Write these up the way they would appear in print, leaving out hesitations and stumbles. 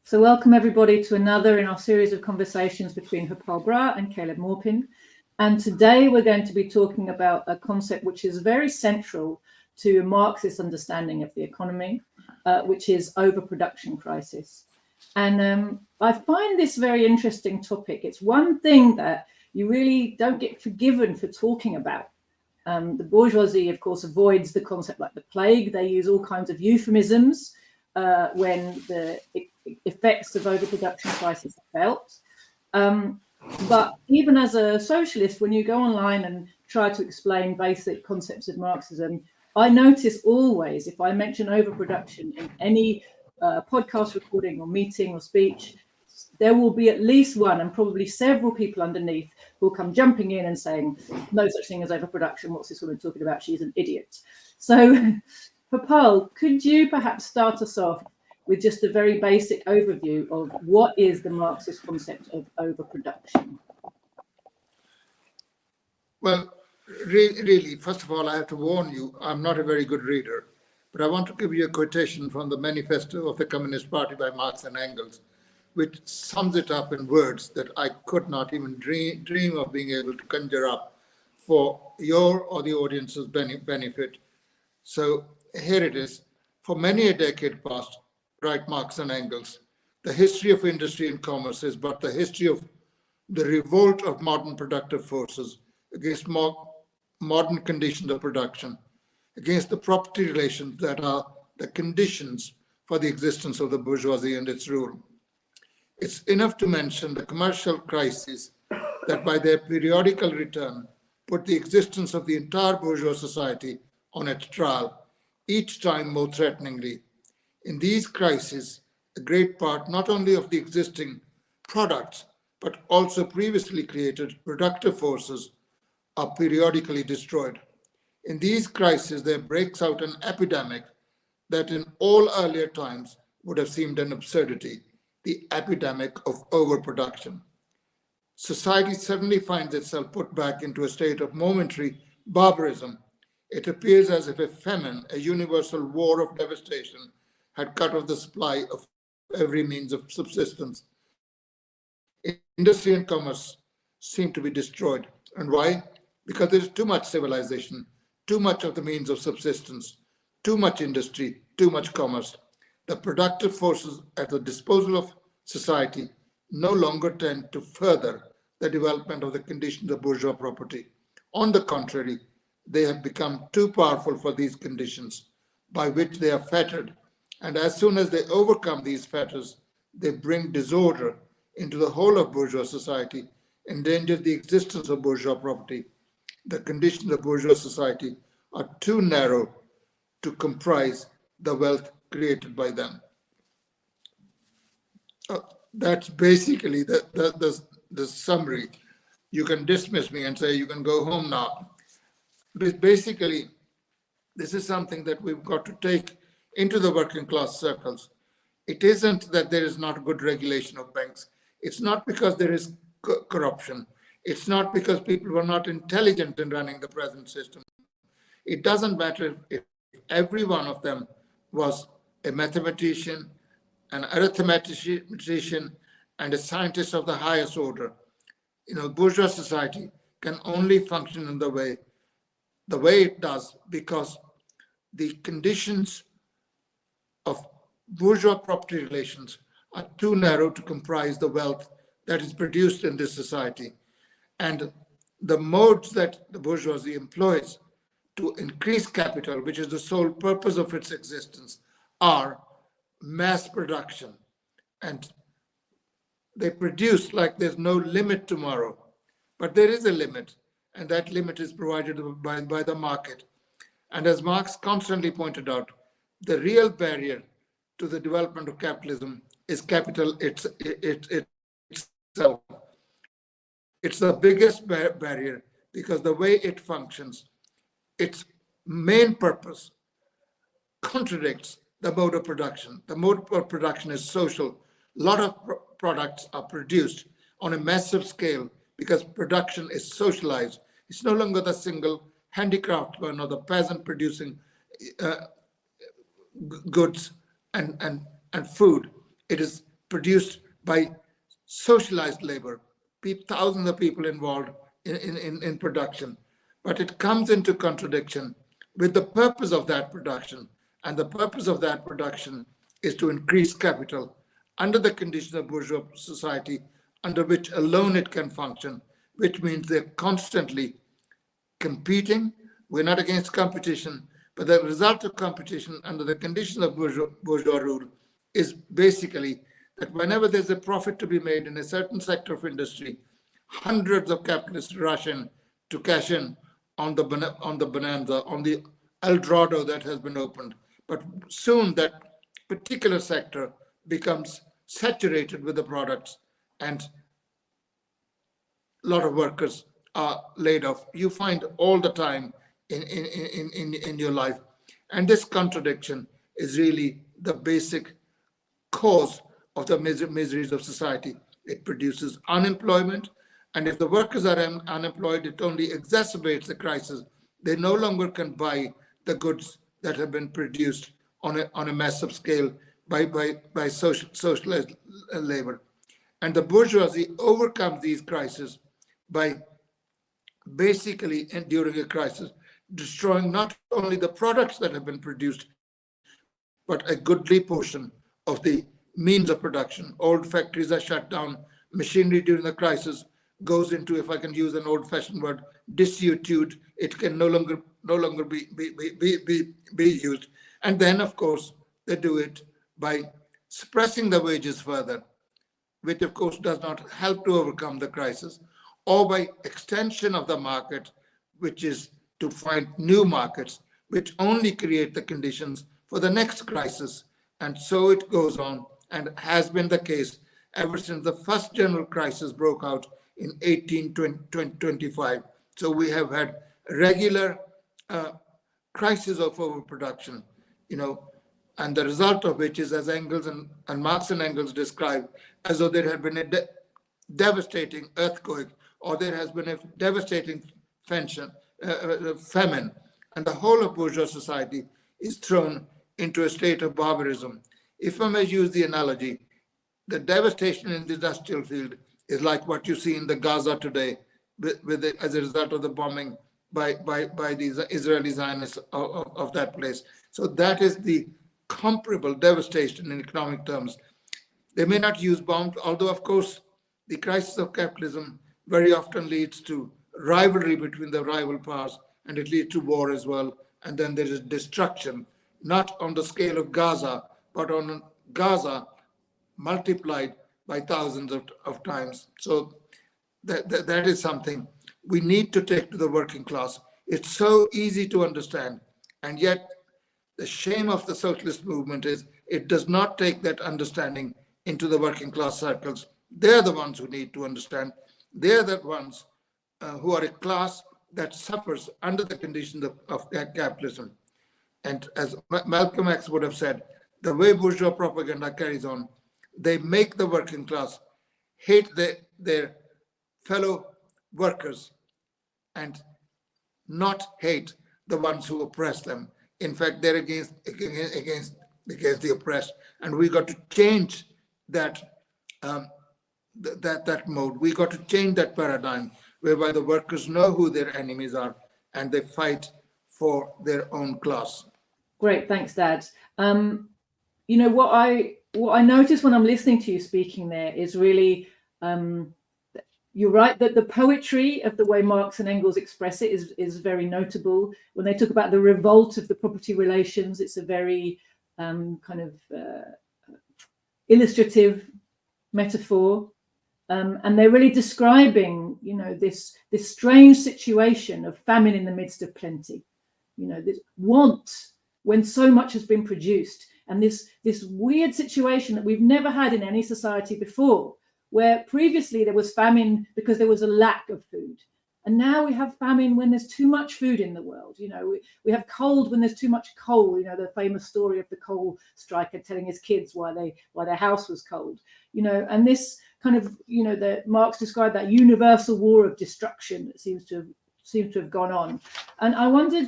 So welcome everybody to another in our series of conversations between Harpal Brar and Caleb Maupin. And today we're going to be talking about a concept which is very central to a Marxist understanding of the economy, which is overproduction crisis. And I find this very interesting topic. It's one thing that you really don't get forgiven for talking about. The bourgeoisie, of course, avoids the concept like the plague. They use all kinds of euphemisms when the effects of overproduction crisis are felt. But even as a socialist, when you go online and try to explain basic concepts of Marxism, I notice always, if I mention overproduction in any podcast recording or meeting or speech, there will be at least one and probably several people underneath who will come jumping in and saying, no such thing as overproduction. What's this woman talking about? She's an idiot. So, Harpal, could you perhaps start us off with just a very basic overview of what is the Marxist concept of overproduction? Well, really, first of all, I have to warn you, I'm not a very good reader, but I want to give you a quotation from the Manifesto of the Communist Party by Marx and Engels, which sums it up in words that I could not even dream of being able to conjure up for your or the audience's benefit. So here it is. For many a decade past, write Marx and Engels, the history of industry and commerce is but the history of the revolt of modern productive forces against modern conditions of production, against the property relations that are the conditions for the existence of the bourgeoisie and its rule. It's enough to mention the commercial crises that by their periodical return put the existence of the entire bourgeois society on its trial, each time more threateningly. In these crises, a great part not only of the existing products, but also previously created productive forces are periodically destroyed. In these crises, there breaks out an epidemic that in all earlier times would have seemed an absurdity, the epidemic of overproduction. Society suddenly finds itself put back into a state of momentary barbarism. It appears as if a famine, a universal war of devastation, had cut off the supply of every means of subsistence. Industry and commerce seem to be destroyed. And why? Because there is too much civilization, too much of the means of subsistence, too much industry, too much commerce. The productive forces at the disposal of society no longer tend to further the development of the conditions of bourgeois property. On the contrary, they have become too powerful for these conditions, by which they are fettered. And as soon as they overcome these fetters, they bring disorder into the whole of bourgeois society, endanger the existence of bourgeois property. The conditions of bourgeois society are too narrow to comprise the wealth created by them. That's basically the summary. You can dismiss me and say you can go home now. But basically, this is something that we've got to take into the working class circles. It isn't that there is not good regulation of banks. It's not because there is corruption. It's not because people were not intelligent in running the present system. It doesn't matter if every one of them was a mathematician, an arithmetician, and a scientist of the highest order. Bourgeois society can only function in the way it does because the conditions of bourgeois property relations are too narrow to comprise the wealth that is produced in this society. And the modes that the bourgeoisie employs to increase capital, which is the sole purpose of its existence, are mass production. And they produce like there's no limit tomorrow. But there is a limit, and that limit is provided by the market. And as Marx constantly pointed out, the real barrier to the development of capitalism is capital itself. It's the biggest barrier because the way it functions, its main purpose contradicts the mode of production. The mode of production is social. A lot of products are produced on a massive scale because production is socialized. It's no longer the single handicraftsman or the peasant producing goods and food. It is produced by socialized labor, thousands of people involved in production. But it comes into contradiction with the purpose of that production. And the purpose of that production is to increase capital under the condition of bourgeois society, under which alone it can function, which means they're constantly competing. We're not against competition, but the result of competition under the condition of bourgeois rule is basically that whenever there's a profit to be made in a certain sector of industry, hundreds of capitalists rush in to cash in on the bonanza, on the El Dorado that has been opened. But soon that particular sector becomes saturated with the products, and a lot of workers are laid off. You find all the time in your life. And this contradiction is really the basic cause of the miseries of society. It produces unemployment, and if the workers are unemployed, it only exacerbates the crisis. They no longer can buy the goods that have been produced on a massive scale by socialized labor. And the bourgeoisie overcomes these crises by basically, during a crisis, destroying not only the products that have been produced, but a goodly portion of the means of production. Old factories are shut down. Machinery during the crisis goes into, if I can use an old-fashioned word, disuse. It can no longer be used. And then, of course, they do it by suppressing the wages further, which of course does not help to overcome the crisis, or by extension of the market, which is to find new markets, which only create the conditions for the next crisis. And so it goes on, and has been the case ever since the first general crisis broke out in 1825. So we have had regular crisis of overproduction, and the result of which is, as Engels and Marx and Engels describe, as though there had been a devastating earthquake, or there has been a devastating famine, and the whole of bourgeois society is thrown into a state of barbarism. If I may use the analogy, the devastation in the industrial field is like what you see in the Gaza today, as a result of the bombing by the Israeli Zionists of that place. So that is the comparable devastation in economic terms. They may not use bombs, although of course the crisis of capitalism very often leads to rivalry between the rival powers, and it leads to war as well. And then there is destruction, not on the scale of Gaza, but on Gaza multiplied by thousands of times. So that is something we need to take to the working class. It's so easy to understand, and yet the shame of the socialist movement is it does not take that understanding into the working class circles. They're the ones who need to understand. They're the ones who are a class that suffers under the conditions of capitalism. And as Malcolm X would have said, the way bourgeois propaganda carries on, they make the working class hate their fellow workers and not hate the ones who oppress them. In fact, they're against the oppressed, and we got to change that that mode. We got to change that paradigm whereby the workers know who their enemies are and they fight for their own class. Great, thanks, Dad. What I notice when I'm listening to you speaking there is really, you're right that the poetry of the way Marx and Engels express it is very notable. When they talk about the revolt of the property relations, it's a very illustrative metaphor, and they're really describing, this strange situation of famine in the midst of plenty. This want when so much has been produced, and this weird situation that we've never had in any society before, where previously there was famine because there was a lack of food, and now we have famine when there's too much food in the world. We have cold when there's too much coal. The famous story of the coal striker telling his kids why their house was cold. And this kind of that Marx described, that universal war of destruction that seems to have gone on. And I wondered,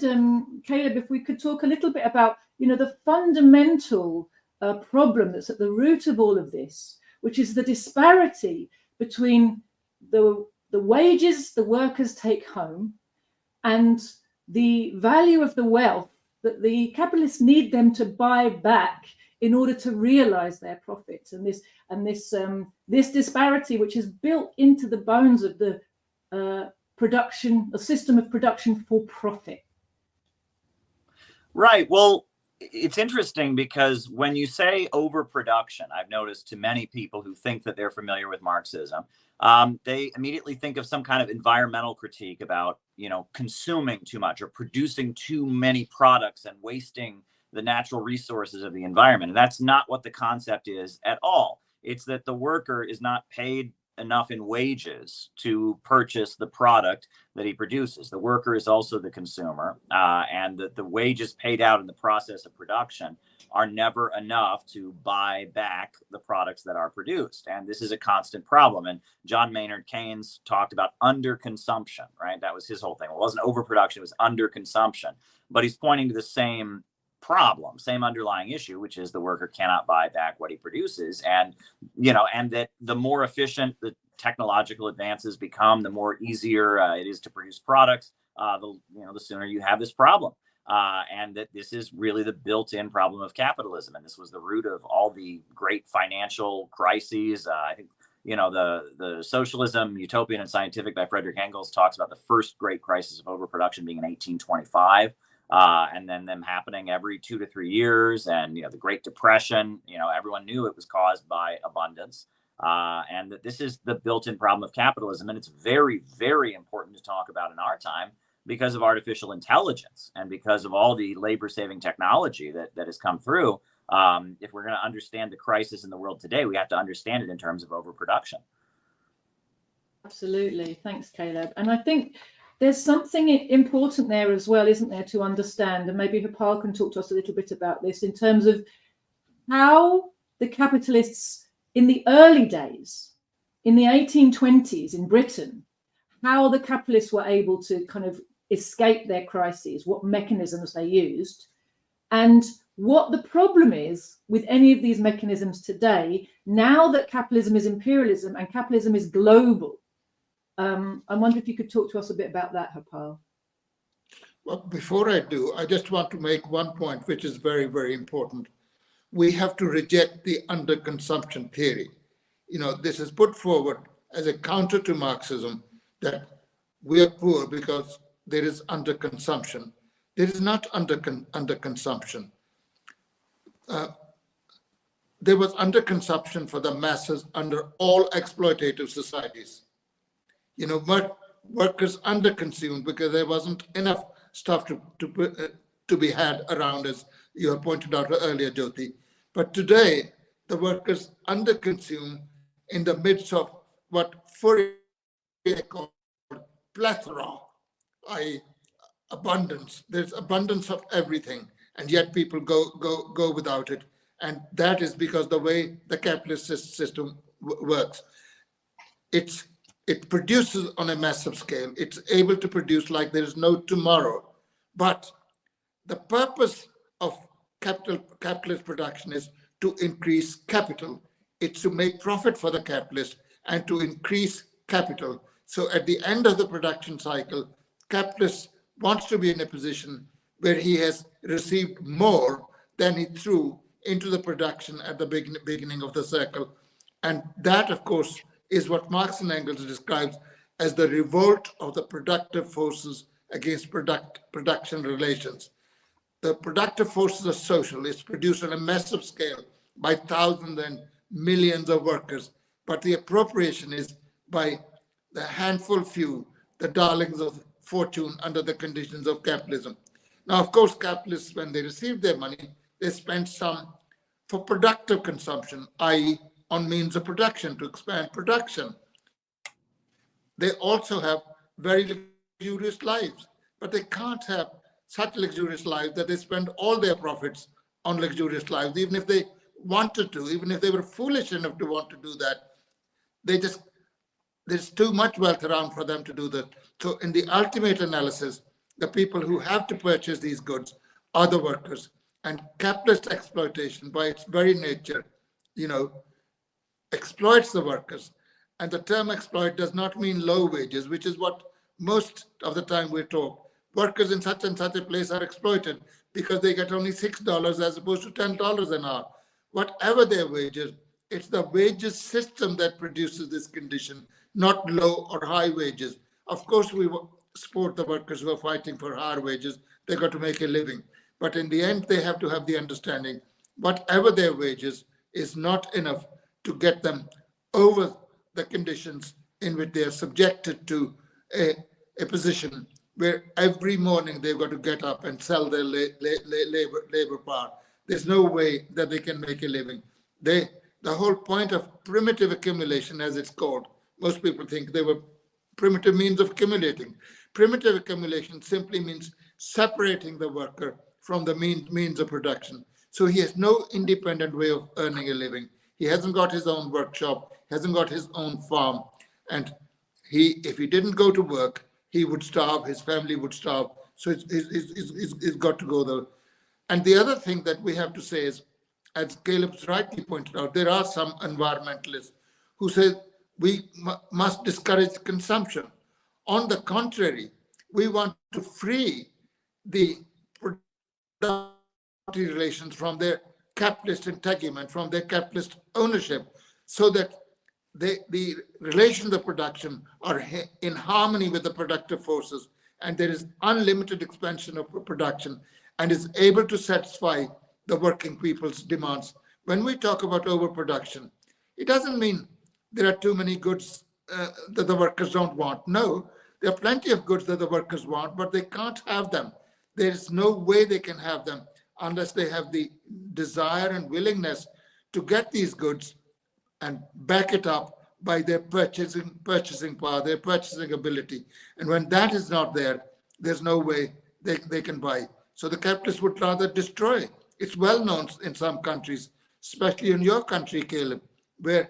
Caleb, if we could talk a little bit about the fundamental problem that's at the root of all of this, which is the disparity between the wages the workers take home and the value of the wealth that the capitalists need them to buy back in order to realize their profits. And this disparity, which is built into the bones of the a system of production for profit. Right. Well, it's interesting because when you say overproduction, I've noticed to many people who think that they're familiar with Marxism, they immediately think of some kind of environmental critique about, consuming too much or producing too many products and wasting the natural resources of the environment. And that's not what the concept is at all. It's that the worker is not paid enough in wages to purchase the product that he produces. The worker is also the consumer, and that the wages paid out in the process of production are never enough to buy back the products that are produced. And this is a constant problem. And John Maynard Keynes talked about underconsumption, right? That was his whole thing. It wasn't overproduction, it was underconsumption. But he's pointing to the same problem, same underlying issue, which is the worker cannot buy back what he produces. And, and that the more efficient the technological advances become, the more easier it is to produce products, the sooner you have this problem. And that this is really the built-in problem of capitalism. And this was the root of all the great financial crises. I think, the Socialism, Utopian and Scientific by Frederick Engels talks about the first great crisis of overproduction being in 1825. And then them happening every 2 to 3 years. And, the Great Depression, everyone knew it was caused by abundance. And that this is the built-in problem of capitalism. And it's very, very important to talk about in our time because of artificial intelligence and because of all the labor-saving technology that has come through. If we're going to understand the crisis in the world today, we have to understand it in terms of overproduction. Absolutely. Thanks, Caleb. And I think there's something important there as well, isn't there, to understand? And maybe Harpal can talk to us a little bit about this in terms of how the capitalists in the early days, in the 1820s in Britain, how the capitalists were able to kind of escape their crises, what mechanisms they used, and what the problem is with any of these mechanisms today, now that capitalism is imperialism and capitalism is global. I wonder if you could talk to us a bit about that, Harpal. Well, before I do, I just want to make one point, which is very, very important. We have to reject the underconsumption theory. This is put forward as a counter to Marxism, that we are poor because there is underconsumption. There is not underconsumption. There was underconsumption for the masses under all exploitative societies. Workers underconsumed because there wasn't enough stuff to be had around, as you have pointed out earlier, Joti. But today, the workers underconsume in the midst of what Fourier called plethora, i.e. abundance. There's abundance of everything, and yet people go without it. And that is because the way the capitalist system works. It produces on a massive scale. It's able to produce like there is no tomorrow. But the purpose of capitalist production is to increase capital. It's to make profit for the capitalist and to increase capital. So at the end of the production cycle, capitalist wants to be in a position where he has received more than he threw into the production at the beginning of the cycle. And that, of course, is what Marx and Engels describes as the revolt of the productive forces against production relations. The productive forces are social. It's produced on a massive scale by thousands and millions of workers. But the appropriation is by the handful few, the darlings of fortune under the conditions of capitalism. Now, of course, capitalists, when they receive their money, they spend some for productive consumption, i.e. on means of production, to expand production. They also have very luxurious lives, but they can't have such luxurious lives that they spend all their profits on luxurious lives, even if they wanted to, even if they were foolish enough to want to do that. There's too much wealth around for them to do that. So in the ultimate analysis, the people who have to purchase these goods are the workers. And capitalist exploitation, by its very nature, exploits the workers. And the term exploit does not mean low wages, which is what most of the time we're told. Workers in such and such a place are exploited because they get only $6 as opposed to $10 an hour. Whatever their wages, it's the wages system that produces this condition, not low or high wages. Of course, we support the workers who are fighting for higher wages. They've got to make a living. But in the end, they have to have the understanding, whatever their wages is not enough to get them over the conditions in which they are subjected to a position where every morning they've got to get up and sell their labor power. There's no way that they can make a living. The whole point of primitive accumulation, as it's called, most people think they were primitive means of accumulating. Primitive accumulation simply means separating the worker from the means of production. So he has no independent way of earning a living. He hasn't got his own workshop, hasn't got his own farm. And if he didn't go to work, he would starve, his family would starve. So it's got to go there. And the other thing that we have to say is, as Caleb's rightly pointed out, there are some environmentalists who say we must discourage consumption. On the contrary, we want to free the productive relations from their capitalist integument, from their capitalist ownership, so that the relations of production are in harmony with the productive forces, and there is unlimited expansion of production and is able to satisfy the working people's demands. When we talk about overproduction, it doesn't mean there are too many goods that the workers don't want. No, there are plenty of goods that the workers want, but they can't have them. There is no way they can have them unless they have the desire and willingness to get these goods and back it up by their purchasing power, their purchasing ability. And when that is not there, there's no way they can buy. So the capitalists would rather destroy. It's well known in some countries, especially in your country, Caleb, where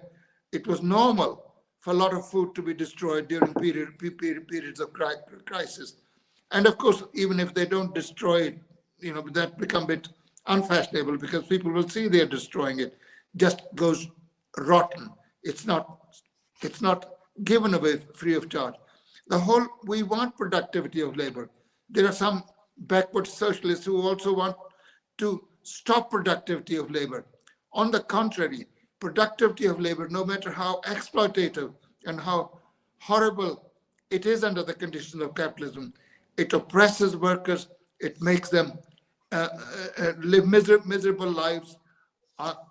it was normal for a lot of food to be destroyed during periods of crisis. And of course, even if they don't destroy it, that become a bit unfashionable because people will see they're destroying it. Just goes rotten. It's not given away free of charge. We want productivity of labor. There are some backward socialists who also want to stop productivity of labor. On the contrary, productivity of labor, no matter how exploitative and how horrible it is under the conditions of capitalism, it oppresses workers, it makes them live miserable lives,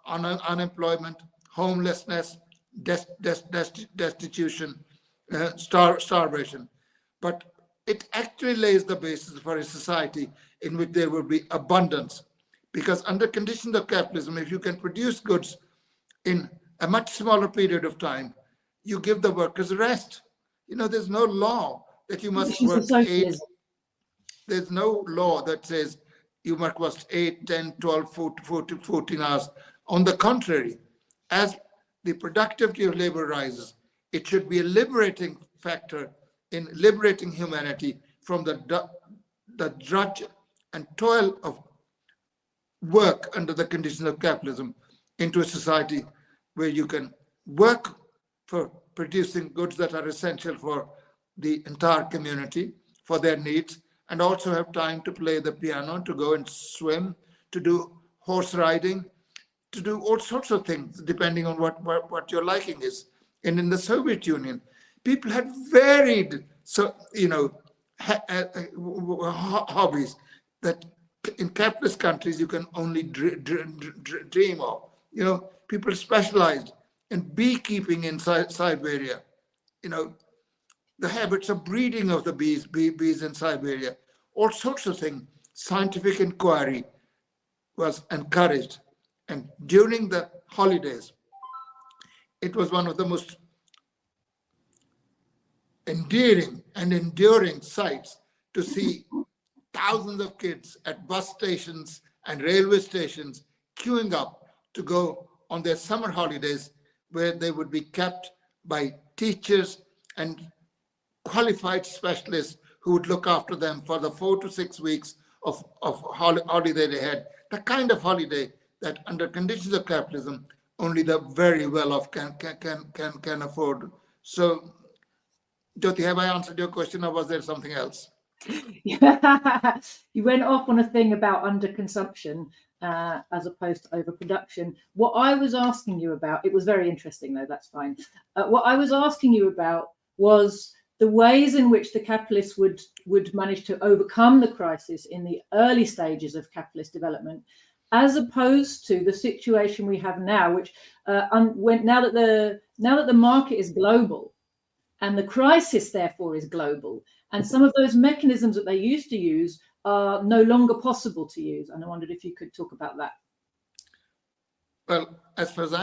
unemployment, homelessness, destitution, starvation. But it actually lays the basis for a society in which there will be abundance. Because under conditions of capitalism, if you can produce goods in a much smaller period of time, you give the workers rest. There's no law that you must work 8. There's no law that says you must work 8, 10, 12, 14 hours. On the contrary, as the productivity of labor rises, it should be a liberating factor in liberating humanity from the drudge and toil of work under the conditions of capitalism into a society where you can work for producing goods that are essential for the entire community, for their needs, and also have time to play the piano, to go and swim, to do horse riding, to do all sorts of things, depending on what your liking is. And in the Soviet Union, people had varied, hobbies that in capitalist countries you can only dream of. People specialized in beekeeping in Siberia. The habits of breeding of the bees in Siberia, all sorts of things. Scientific inquiry was encouraged. And during the holidays, it was one of the most endearing and enduring sights to see thousands of kids at bus stations and railway stations queuing up to go on their summer holidays, where they would be kept by teachers and qualified specialists who would look after them for the 4 to 6 weeks of holiday they had. The kind of holiday that under conditions of capitalism only the very well-off can afford. So, Jyoti, have I answered your question, or was there something else? You went off on a thing about underconsumption as opposed to overproduction. What I was asking you about, it was very interesting though, that's fine. What I was asking you about was the ways in which the capitalists would manage to overcome the crisis in the early stages of capitalist development, as opposed to the situation we have now, which now that the market is global and the crisis therefore is global, and some of those mechanisms that they used to use are no longer possible to use. And I wondered if you could talk about that. Well, as far as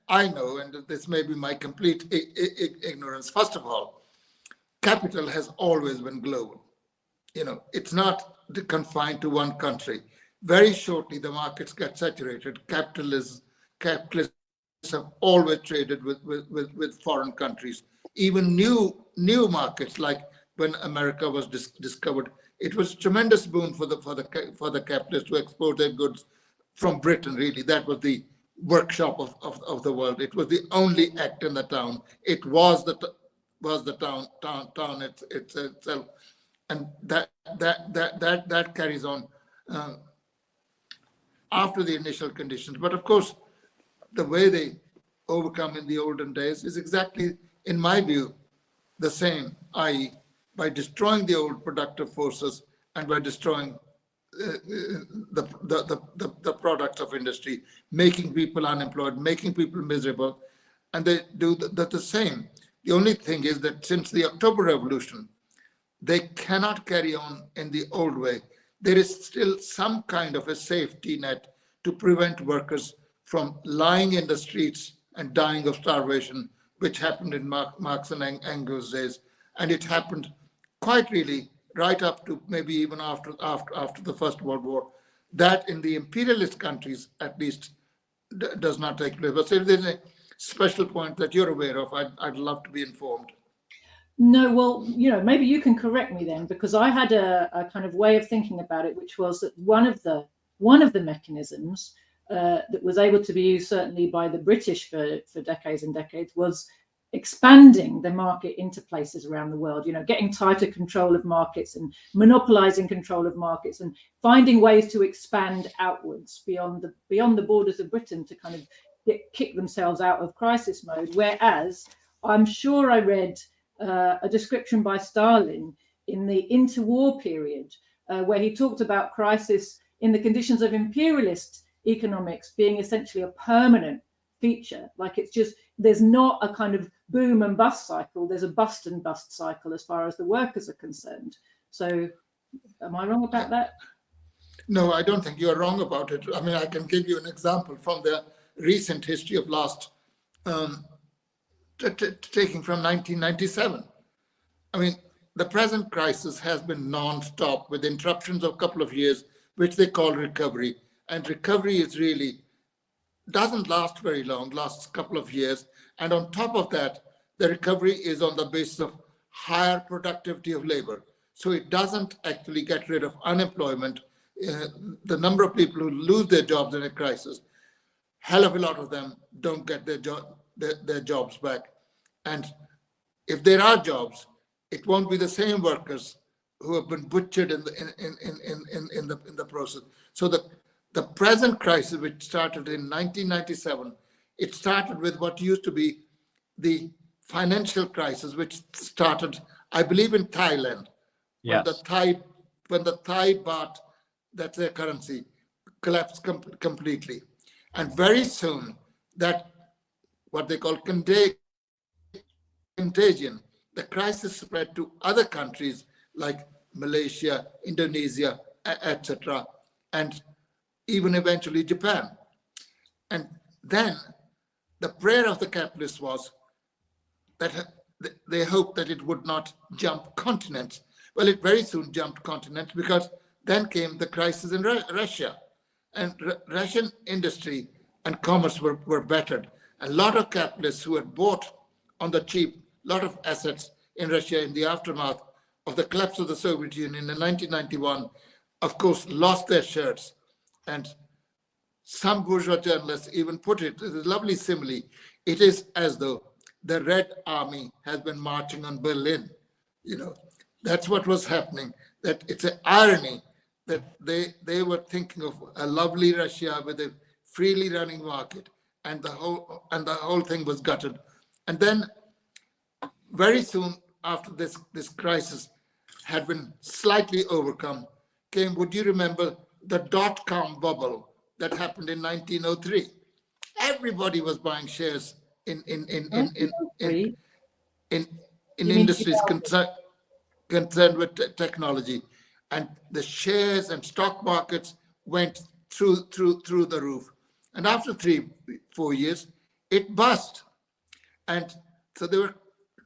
I know, and this may be my complete ignorance, first of all, capital has always been global. It's not confined to one country. Very shortly, the markets get saturated. Capitalists have always traded with foreign countries. Even new markets, like when America was discovered, it was a tremendous boon for the capitalists to export their goods from Britain. Really, that was the workshop of the world. It was the only act in the town. It was the town itself, and that carries on after the initial conditions. But of course, the way they overcome in the olden days is exactly, in my view, the same, i.e., by destroying the old productive forces and by destroying the products of industry, making people unemployed, making people miserable, and they do the same. The only thing is that since the October Revolution, they cannot carry on in the old way. There is still some kind of a safety net to prevent workers from lying in the streets and dying of starvation, which happened in Marx and Engels' days. And it happened quite really right up to maybe even after the First World War. That in the imperialist countries, at least, does not take place. But if there's a special point that you're aware of, I'd love to be informed. No, well, maybe you can correct me then, because I had a kind of way of thinking about it, which was that one of the mechanisms that was able to be used certainly by the British for decades and decades was expanding the market into places around the world, getting tighter control of markets and monopolizing control of markets and finding ways to expand outwards beyond the borders of Britain to kind of kick themselves out of crisis mode. Whereas I'm sure I read a description by Stalin in the interwar period where he talked about crisis in the conditions of imperialist economics being essentially a permanent feature. Like there's not a kind of boom and bust cycle, there's a bust and bust cycle as far as the workers are concerned. So am I wrong about that? No, I don't think you're wrong about it. I mean, I can give you an example from the recent history of last, taking from 1997. I mean, the present crisis has been non-stop with interruptions of a couple of years, which they call recovery. And recovery is really doesn't last very long, lasts a couple of years. And on top of that, the recovery is on the basis of higher productivity of labor. So it doesn't actually get rid of unemployment. The number of people who lose their jobs in a crisis, hell of a lot of them don't get their jobs back. And if there are jobs, it won't be the same workers who have been butchered in the process. So the present crisis, which started in 1997, it started with what used to be the financial crisis, which started, I believe, in Thailand. Yes. When the Thai baht, that's their currency, collapsed completely. And very soon, that what they call contagion, the crisis spread to other countries like Malaysia, Indonesia, etc., and even eventually Japan. And then the prayer of the capitalists was that they hoped that it would not jump continents. Well, it very soon jumped continents because then came the crisis in Russia. And Russian industry and commerce were bettered. A lot of capitalists who had bought on the cheap a lot of assets in Russia in the aftermath of the collapse of the Soviet Union in 1991, of course, lost their shirts and some bourgeois journalists even put it, it's a lovely simile, it is as though the Red Army has been marching on Berlin. That's what was happening. That it's an irony that they were thinking of a lovely Russia with a freely running market, and the whole thing was gutted. And then very soon after this crisis had been slightly overcome, came, would you remember the dot-com bubble that happened in 1903? Everybody was buying shares in industries concerned with technology, and the shares and stock markets went through the roof. And after 3-4 years, it bust. And so there were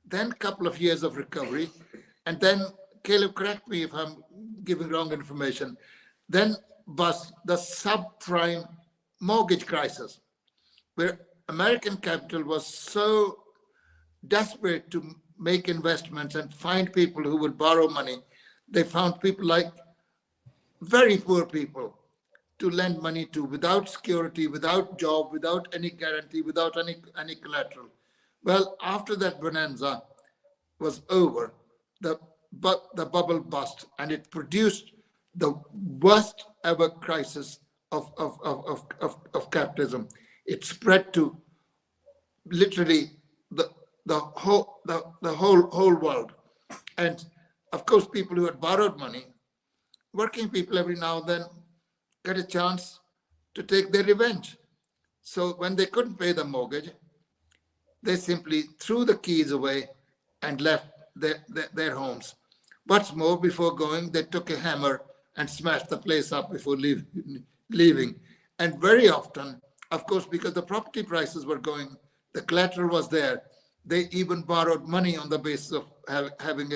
then a couple of years of recovery, and then, Caleb, correct me if I'm giving wrong information, then bust the subprime mortgage crisis, where American capital was so desperate to make investments and find people who would borrow money. They found people like very poor people to lend money to without security, without job, without any guarantee, without any collateral. Well, after that bonanza was over, the bubble bust, and it produced the worst ever crisis of capitalism. It spread to literally the whole world. And of course, people who had borrowed money, working people every now and then get a chance to take their revenge. So when they couldn't pay the mortgage, they simply threw the keys away and left their homes. What's more, before going, they took a hammer and smashed the place up before leaving. And very often, of course, because the property prices were going, the collateral was there, they even borrowed money on the basis of having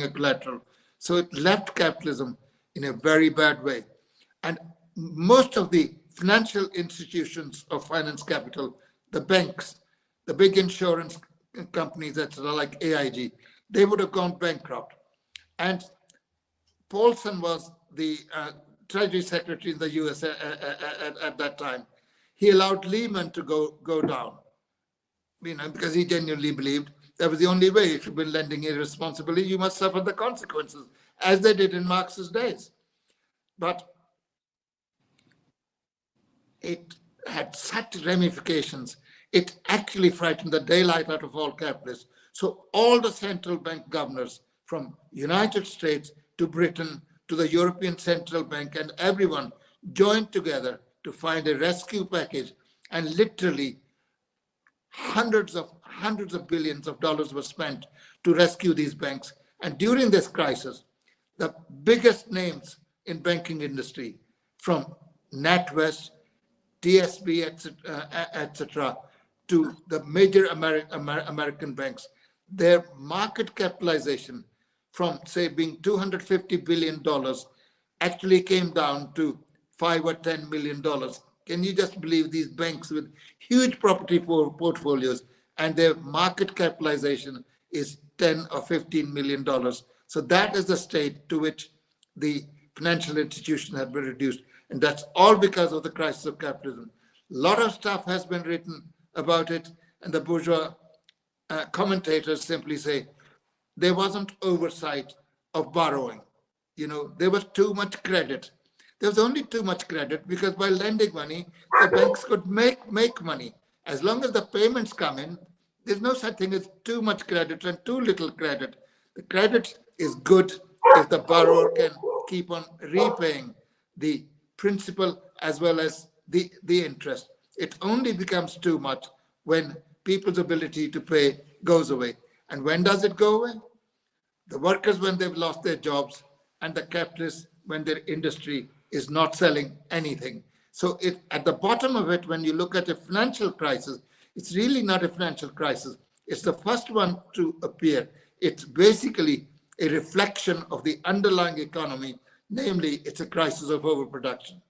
a collateral. So it left capitalism in a very bad way. And most of the financial institutions of finance capital, the banks, the big insurance companies that are like AIG, they would have gone bankrupt. And Paulson was the Treasury Secretary in the US at that time. He allowed Lehman to go down, because he genuinely believed that was the only way. If you've been lending irresponsibly, you must suffer the consequences, as they did in Marx's days. But it had such ramifications, it actually frightened the daylight out of all capitalists. So all the central bank governors, from United States to Britain to the European Central Bank, and everyone joined together to find a rescue package, and literally hundreds of billions of dollars were spent to rescue these banks. And during this crisis, the biggest names in banking industry, from NatWest, TSB, etc., to the major American banks, their market capitalization from, say, being $250 billion actually came down to $5 or $10 million. Can you just believe these banks with huge property portfolios, and their market capitalization is $10 or $15 million? So that is the state to which the financial institution had been reduced. And that's all because of the crisis of capitalism. A lot of stuff has been written about it, and the bourgeois commentators simply say there wasn't oversight of borrowing. There was too much credit. There was only too much credit because by lending money, the banks could make money. As long as the payments come in, there's no such thing as too much credit and too little credit. The credit is good if the borrower can keep on repaying the principal as well as the interest. It only becomes too much when people's ability to pay goes away. And when does it go away? The workers when they've lost their jobs, and the capitalists when their industry is not selling anything. So at the bottom of it, when you look at a financial crisis, it's really not a financial crisis. It's the first one to appear. It's basically a reflection of the underlying economy, namely it's a crisis of overproduction.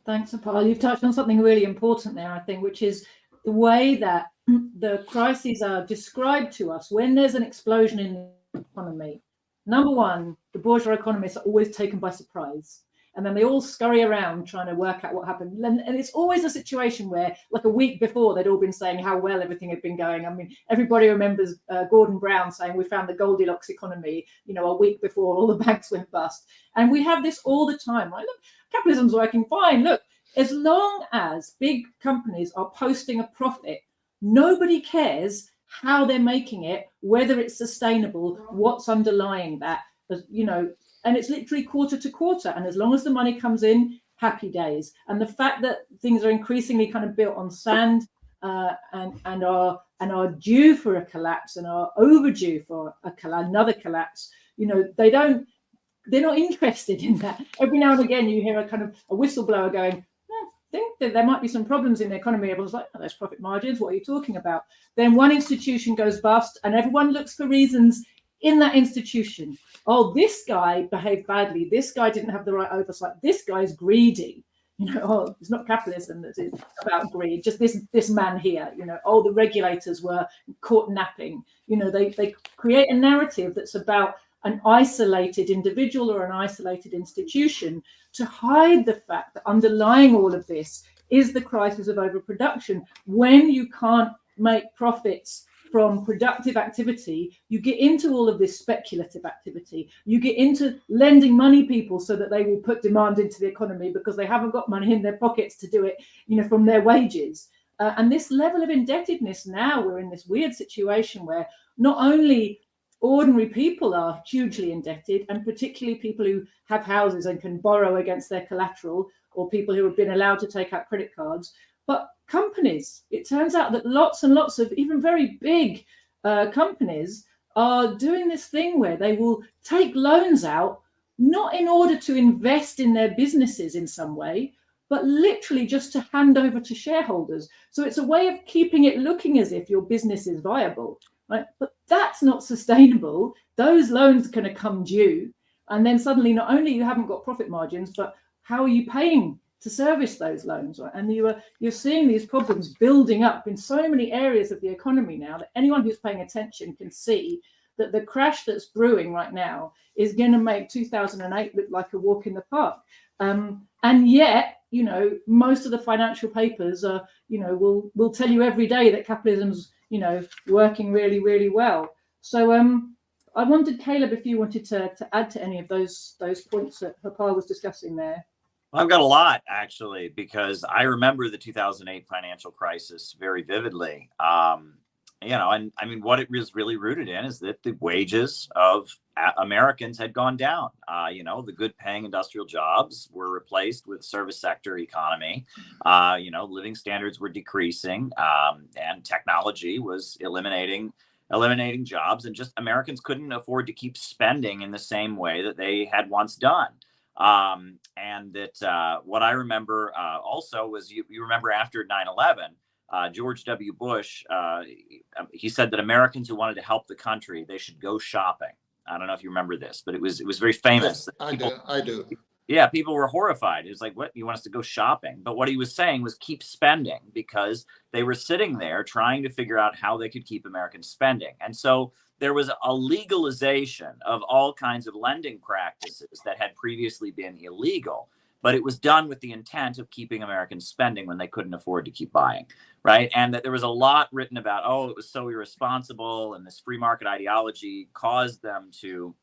Thanks, Harpal. You've touched on something really important there, I think, which is the way that the crises are described to us when there's an explosion in the economy. Number one, the bourgeois economists are always taken by surprise. and then they all scurry around trying to work out what happened. And it's always a situation where, like a week before, they'd all been saying how well everything had been going. I mean, everybody remembers Gordon Brown saying we found the Goldilocks economy, a week before all the banks went bust. And we have this all the time, right? Look, capitalism's working fine. Look, as long as big companies are posting a profit, nobody cares how they're making it, whether it's sustainable, what's underlying that, and it's literally quarter to quarter. And as long as the money comes in, happy days. And the fact that things are increasingly kind of built on sand and are due for a collapse and are overdue for another collapse, they're not interested in that. Every now and again, you hear a kind of a whistleblower going, I think that there might be some problems in the economy. Everyone's like, oh, there's profit margins. What are you talking about? Then one institution goes bust and everyone looks for reasons in that institution. Oh, this guy behaved badly. This guy didn't have the right oversight. This guy's greedy. Oh, it's not capitalism that is about greed. Just this man here. Oh, the regulators were caught napping. They create a narrative that's about an isolated individual or an isolated institution to hide the fact that underlying all of this is the crisis of overproduction. When you can't make profits from productive activity, you get into all of this speculative activity. You get into lending money people so that they will put demand into the economy because they haven't got money in their pockets to do it, from their wages. And this level of indebtedness, now we're in this weird situation where not only ordinary people are hugely indebted, and particularly people who have houses and can borrow against their collateral, or people who have been allowed to take out credit cards, but companies. It turns out that lots and lots of even very big companies are doing this thing where they will take loans out, not in order to invest in their businesses in some way, but literally just to hand over to shareholders. So it's a way of keeping it looking as if your business is viable. Right? But that's not sustainable. Those loans are going to come due. And then suddenly, not only you haven't got profit margins, but how are you paying to service those loans? Right? And you're seeing these problems building up in so many areas of the economy now that anyone who's paying attention can see that the crash that's brewing right now is going to make 2008 look like a walk in the park. And yet, most of the financial papers are, will tell you every day that capitalism's working really, really well. So I wondered, Caleb, if you wanted to add to any of those points that Harpal was discussing there. I've got a lot, actually, because I remember the 2008 financial crisis very vividly. And I mean, what it was really rooted in is that the wages of Americans had gone down. The good paying industrial jobs were replaced with service sector economy. Living standards were decreasing, and technology was eliminating jobs, and just Americans couldn't afford to keep spending in the same way that they had once done. And that what I remember also was you remember after 9/11, George W. Bush, he said that Americans who wanted to help the country, they should go shopping. I don't know if you remember this, but it was very famous. Yes, I do. Yeah, people were horrified. It was like, what, you want us to go shopping? But what he was saying was keep spending, because they were sitting there trying to figure out how they could keep Americans spending. And so there was a legalization of all kinds of lending practices that had previously been illegal, but it was done with the intent of keeping Americans spending when they couldn't afford to keep buying, right? And that there was a lot written about, oh, it was so irresponsible, and this free market ideology caused them to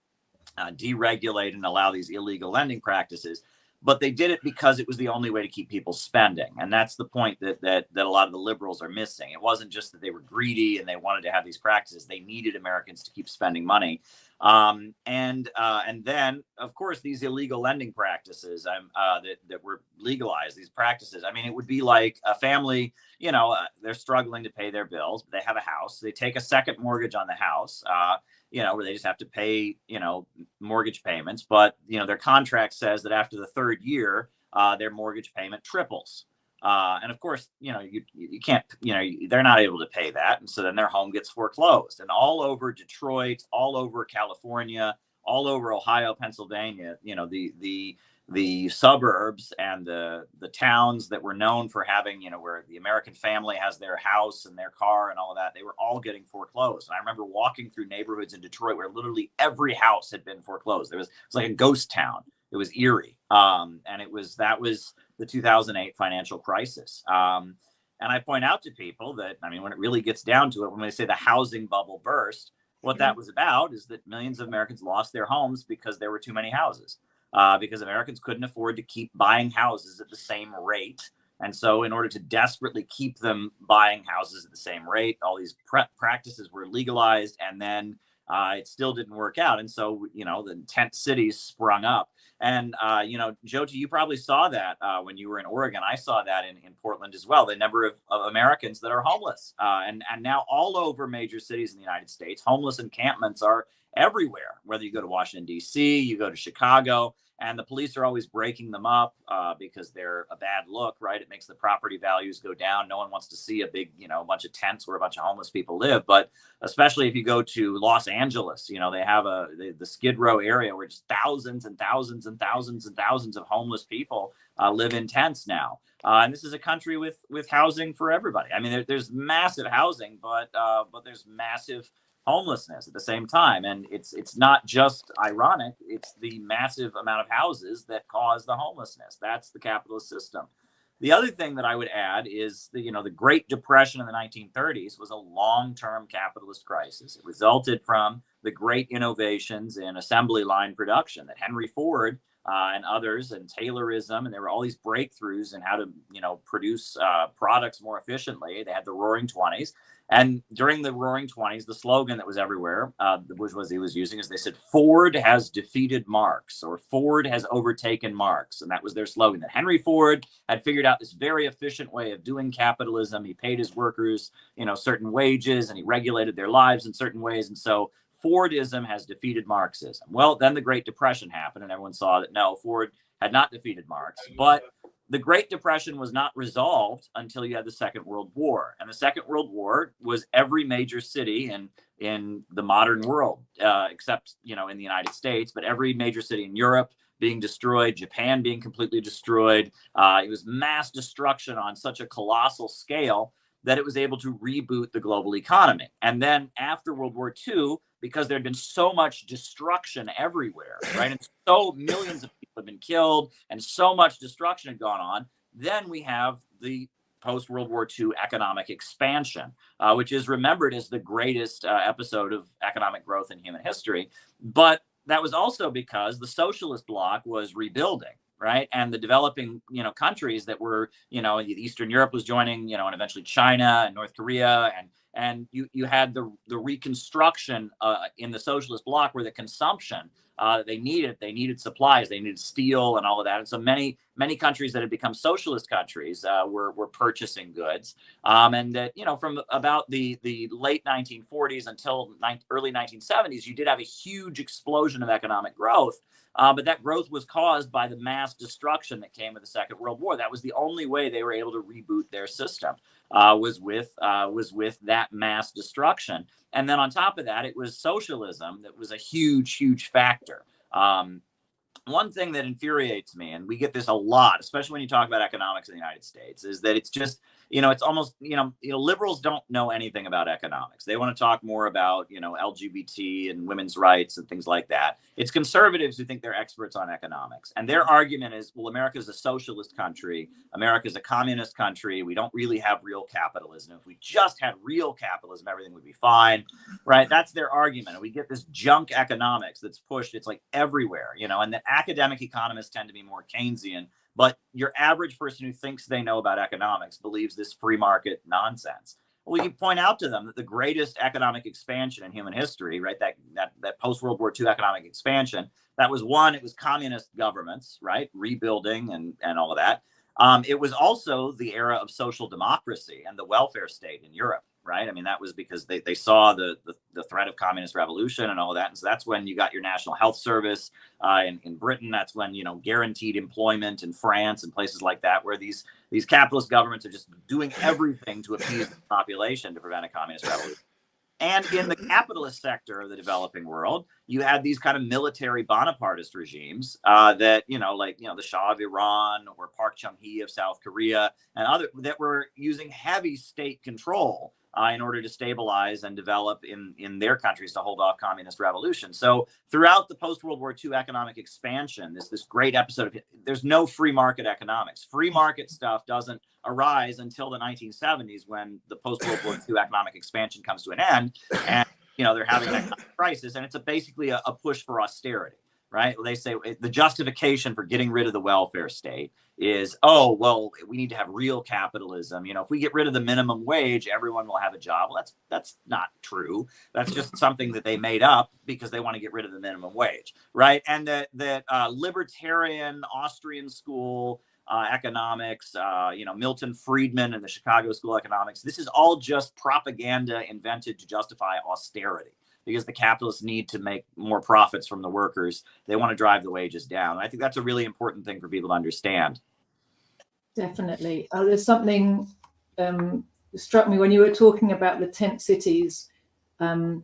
deregulate and allow these illegal lending practices. But they did it because it was the only way to keep people spending. And that's the point that a lot of the liberals are missing. It wasn't just that they were greedy and they wanted to have these practices. They needed Americans to keep spending money. And then, of course, these illegal lending practices that were legalized, these practices. I mean, it would be like a family, they're struggling to pay their bills, but they have a house. They take a second mortgage on the house, where they just have to pay, mortgage payments. But, their contract says that after the third year, their mortgage payment triples. And of course, you can't, they're not able to pay that. And so then their home gets foreclosed. And all over Detroit, all over California, all over Ohio, Pennsylvania, the suburbs and the towns that were known for having, where the American family has their house and their car and all of that, they were all getting foreclosed. And I remember walking through neighborhoods in Detroit where literally every house had been foreclosed. It was like a ghost town. It was eerie. And that was the 2008 financial crisis. And I point out to people that, I mean, when it really gets down to it, when they say the housing bubble burst, what that was about is that millions of Americans lost their homes because there were too many houses, because Americans couldn't afford to keep buying houses at the same rate. And so in order to desperately keep them buying houses at the same rate, all these practices were legalized, and then it still didn't work out. And so, the tent cities sprung up. And, Joti, you probably saw that when you were in Oregon. I saw that in Portland as well, the number of Americans that are homeless. And now all over major cities in the United States, homeless encampments are everywhere, whether you go to Washington, D.C., you go to Chicago. And the police are always breaking them up because they're a bad look, right? It makes the property values go down. No one wants to see a big, bunch of tents where a bunch of homeless people live. But especially if you go to Los Angeles, they have the Skid Row area where just thousands and thousands and thousands and thousands of homeless people live in tents now. And this is a country with housing for everybody. I mean, there's massive housing, but there's massive homelessness at the same time. And it's not just ironic, it's the massive amount of houses that cause the homelessness. That's the capitalist system. The other thing that I would add is the Great Depression in the 1930s was a long-term capitalist crisis. It resulted from the great innovations in assembly line production that Henry Ford and others, and Taylorism, and there were all these breakthroughs in how to produce products more efficiently. They had the Roaring 20s. And during the Roaring 20s, the slogan that was everywhere, the bourgeoisie was using, is they said, Ford has defeated Marx, or Ford has overtaken Marx. And that was their slogan, that Henry Ford had figured out this very efficient way of doing capitalism. He paid his workers, certain wages, and he regulated their lives in certain ways. And so Fordism has defeated Marxism. Well, then the Great Depression happened, and everyone saw that, no, Ford had not defeated Marx. But the Great Depression was not resolved until you had the Second World War. And the Second World War was every major city in the modern world, except, in the United States, but every major city in Europe being destroyed, Japan being completely destroyed. It was mass destruction on such a colossal scale that it was able to reboot the global economy. And then after World War II, because there had been so much destruction everywhere, right? And so millions of people have been killed and so much destruction had gone on, then we have the post-World War II economic expansion, which is remembered as the greatest episode of economic growth in human history. But that was also because the socialist bloc was rebuilding, right? And the developing, countries that were, Eastern Europe was joining, and eventually China and North Korea, and you had the reconstruction in the socialist bloc where the consumption they needed supplies, they needed steel and all of that. And so many countries that had become socialist countries were purchasing goods. And that, from about the late 1940s until early 1970s, you did have a huge explosion of economic growth. But that growth was caused by the mass destruction that came with the Second World War. That was the only way they were able to reboot their system, was with that mass destruction. And then on top of that, it was socialism that was a huge, huge factor. One thing that infuriates me, and we get this a lot, especially when you talk about economics in the United States, is that it's just, it's almost, liberals don't know anything about economics. They want to talk more about, LGBT and women's rights and things like that. It's conservatives who think they're experts on economics. And their argument is, well, America's a socialist country. America's a communist country. We don't really have real capitalism. If we just had real capitalism, everything would be fine, right? That's their argument. And we get this junk economics that's pushed. It's like everywhere, and the academic economists tend to be more Keynesian, but your average person who thinks they know about economics believes this free market nonsense. Well, we can point out to them that the greatest economic expansion in human history, right, that post-World War II economic expansion, that was one, it was communist governments, right, rebuilding and all of that. It was also the era of social democracy and the welfare state in Europe, right? I mean, that was because they saw the threat of communist revolution and all of that. And so that's when you got your National Health Service in Britain. That's when, guaranteed employment in France and places like that, where these capitalist governments are just doing everything to appease the population to prevent a communist revolution. And in the capitalist sector of the developing world, you had these kind of military Bonapartist regimes that, the Shah of Iran or Park Chung-hee of South Korea and other that were using heavy state control in order to stabilize and develop in their countries to hold off communist revolution. So throughout the post-World War II economic expansion, this great episode of, there's no free market economics. Free market stuff doesn't arise until the 1970s, when the post-World War II economic expansion comes to an end, and they're having an economic crisis, and it's basically a push for austerity. Right? Well, they say the justification for getting rid of the welfare state is, oh, well, we need to have real capitalism. If we get rid of the minimum wage, everyone will have a job. Well, that's not true. That's just something that they made up because they want to get rid of the minimum wage, right? And that libertarian Austrian school economics, Milton Friedman and the Chicago School of Economics, this is all just propaganda invented to justify austerity, because the capitalists need to make more profits from the workers. They want to drive the wages down. I think that's a really important thing for people to understand. Definitely. There's something struck me when you were talking about the tent cities. It's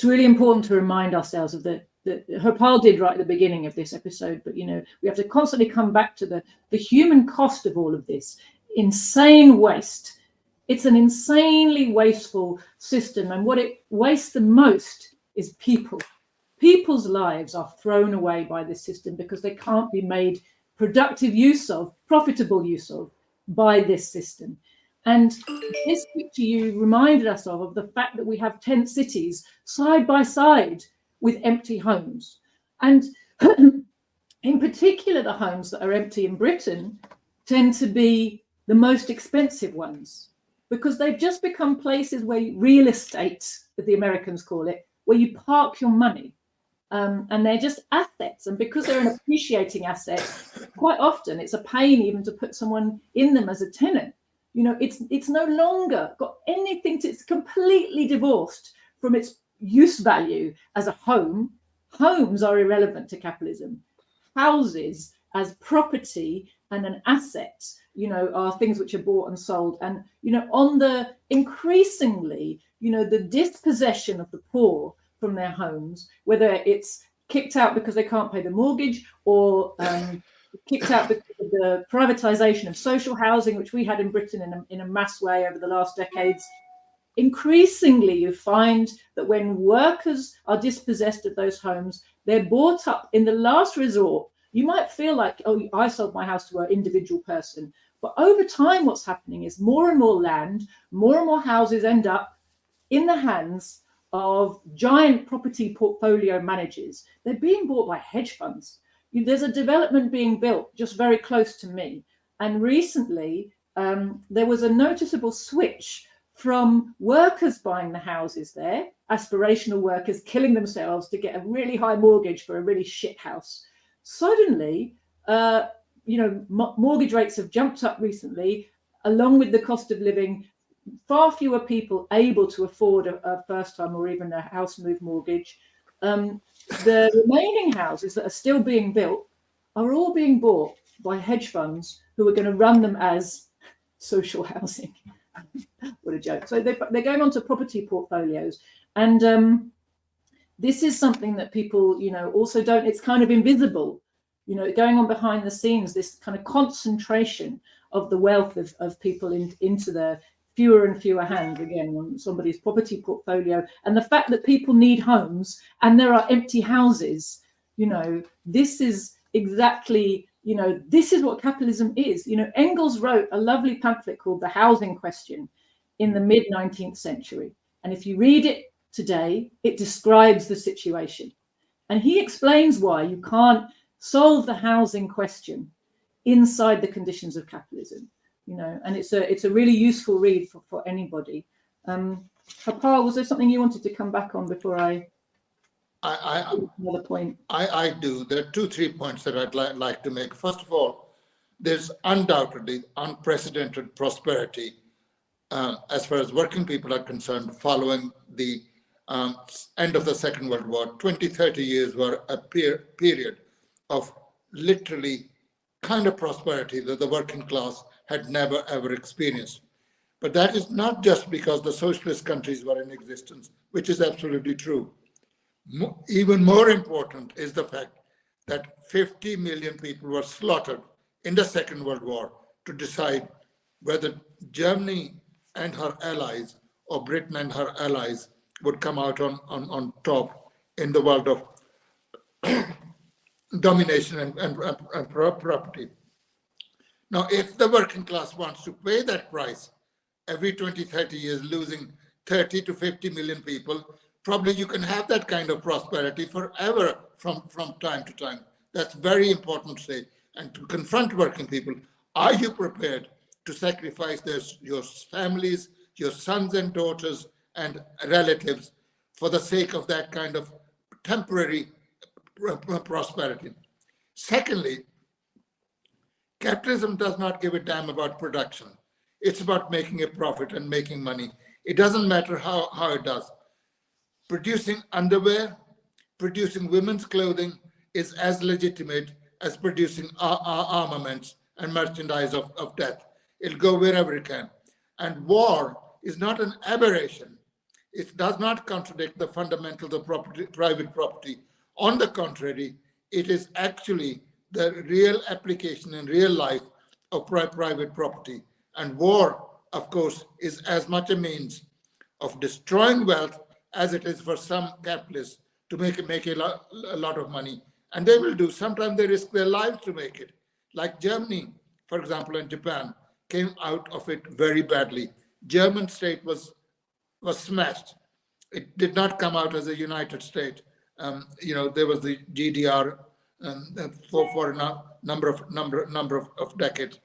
really important to remind ourselves of that Harpal did right at the beginning of this episode, but we have to constantly come back to the human cost of all of this. Insane waste. It's an insanely wasteful system, and what it wastes the most is people. People's lives are thrown away by this system because they can't be made productive use of, profitable use of, by this system. And this picture you reminded us of the fact that we have tent cities side by side with empty homes. And in particular, the homes that are empty in Britain tend to be the most expensive ones, because they've just become places where real estate, as the Americans call it, where you park your money. And they're just assets. And because they're an appreciating asset, quite often it's a pain even to put someone in them as a tenant. It's no longer got anything it's completely divorced from its use value as a home. Homes are irrelevant to capitalism. Houses as property and an asset, are things which are bought and sold. And, on the increasingly, the dispossession of the poor from their homes, whether it's kicked out because they can't pay the mortgage, or kicked out because of the privatization of social housing, which we had in Britain in a mass way over the last decades. Increasingly, you find that when workers are dispossessed of those homes, they're bought up in the last resort. You might feel like, oh, I sold my house to an individual person. But over time, what's happening is more and more land, more and more houses end up in the hands of giant property portfolio managers. They're being bought by hedge funds. There's a development being built just very close to me. And recently, there was a noticeable switch from workers buying the houses there, aspirational workers killing themselves to get a really high mortgage for a really shit house. Suddenly, mortgage rates have jumped up recently, along with the cost of living. Far fewer people able to afford a first-time or even a house move mortgage. The remaining houses that are still being built are all being bought by hedge funds who are going to run them as social housing. What a joke. So they're going on to property portfolios. And this is something that people, also don't, it's kind of invisible, going on behind the scenes, this kind of concentration of the wealth of people into the fewer and fewer hands, again, on somebody's property portfolio. And the fact that people need homes and there are empty houses, this is exactly, this is what capitalism is. Engels wrote a lovely pamphlet called The Housing Question in the mid-19th century. And if you read it today, it describes the situation. And he explains why you can't solve the housing question inside the conditions of capitalism. And it's a really useful read for anybody. Harpal, was there something you wanted to come back on before another point? I do. There are 2-3 points that I'd like to make. First of all, there's undoubtedly unprecedented prosperity as far as working people are concerned following the end of the Second World War. 20-30 years were a period of literally kind of prosperity that the working class had never ever experienced. But that is not just because the socialist countries were in existence, which is absolutely true. Even more important is the fact that 50 million people were slaughtered in the Second World War to decide whether Germany and her allies, or Britain and her allies, would come out on top in the world of domination and property. Now, if the working class wants to pay that price every 20, 30 years, losing 30 to 50 million people, probably you can have that kind of prosperity forever from time to time. That's very important to say. And to confront working people, are you prepared to sacrifice your families, your sons and daughters and relatives for the sake of that kind of temporary prosperity? Secondly, capitalism does not give a damn about production. It's about making a profit and making money. It doesn't matter how it does. Producing underwear, producing women's clothing is as legitimate as producing armaments and merchandise of death. It'll go wherever it can. And war is not an aberration. It does not contradict the fundamentals of private property. On the contrary, it is actually the real application in real life of private property. And war, of course, is as much a means of destroying wealth as it is for some capitalists to make a lot of money. And they will do. Sometimes they risk their lives to make it. Like Germany, for example, and Japan came out of it very badly. German state was smashed. It did not come out as a united state. There was the GDR for a number of decades.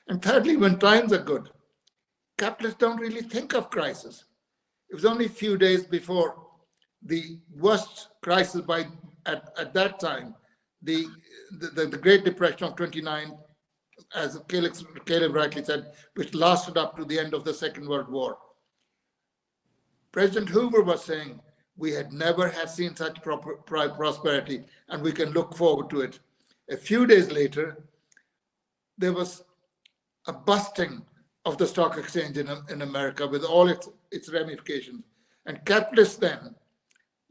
And thirdly, when times are good, capitalists don't really think of crisis. It was only a few days before the worst crisis at that time, the Great Depression of 29, as Caleb rightly said, which lasted up to the end of the Second World War. President Hoover was saying, we had never seen such prosperity, and we can look forward to it. A few days later, there was a busting of the stock exchange in America with all its ramifications. And capitalists then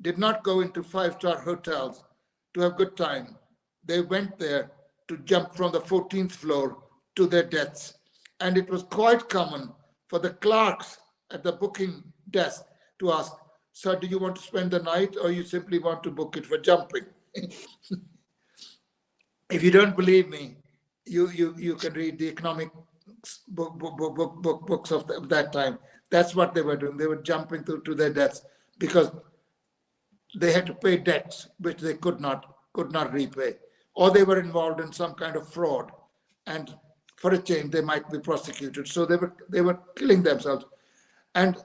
did not go into five-star hotels to have a good time. They went there to jump from the 14th floor to their deaths. And it was quite common for the clerks at the booking desk to ask, sir, do you want to spend the night or you simply want to book it for jumping? If you don't believe me, you can read the economic books of that time. That's what they were doing. They were jumping to their deaths because they had to pay debts which they could not repay, or they were involved in some kind of fraud, and for a change they might be prosecuted. So they were killing themselves. And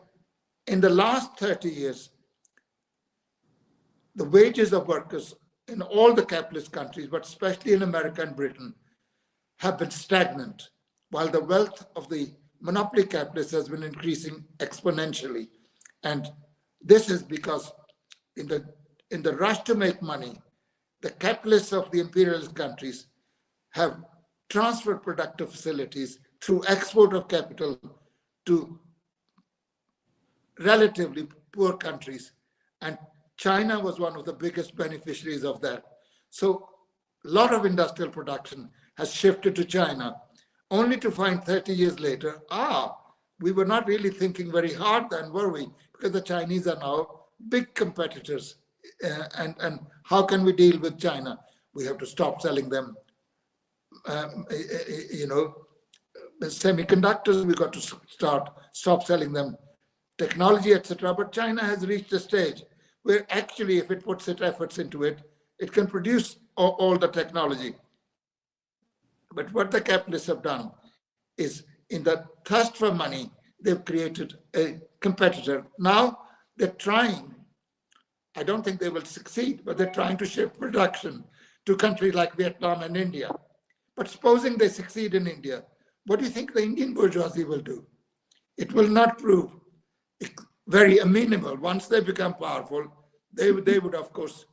in the last 30 years, the wages of workers in all the capitalist countries, but especially in America and Britain, have been stagnant, while the wealth of the monopoly capitalists has been increasing exponentially. And this is because in the rush to make money, the capitalists of the imperialist countries have transferred productive facilities through export of capital to relatively poor countries. And China was one of the biggest beneficiaries of that. So a lot of industrial production has shifted to China, only to find 30 years later, we were not really thinking very hard then, were we? Because the Chinese are now big competitors. And how can we deal with China? We have to stop selling them, semiconductors, we got to stop selling them technology, etc. But China has reached a stage where actually, if it puts its efforts into it, it can produce all the technology. But what the capitalists have done is, in the thirst for money, they've created a competitor. Now they're trying, I don't think they will succeed, but they're trying to shift production to countries like Vietnam and India. But supposing they succeed in India, what do you think the Indian bourgeoisie will do? It will not prove very amenable. Once they become powerful, they would, of course,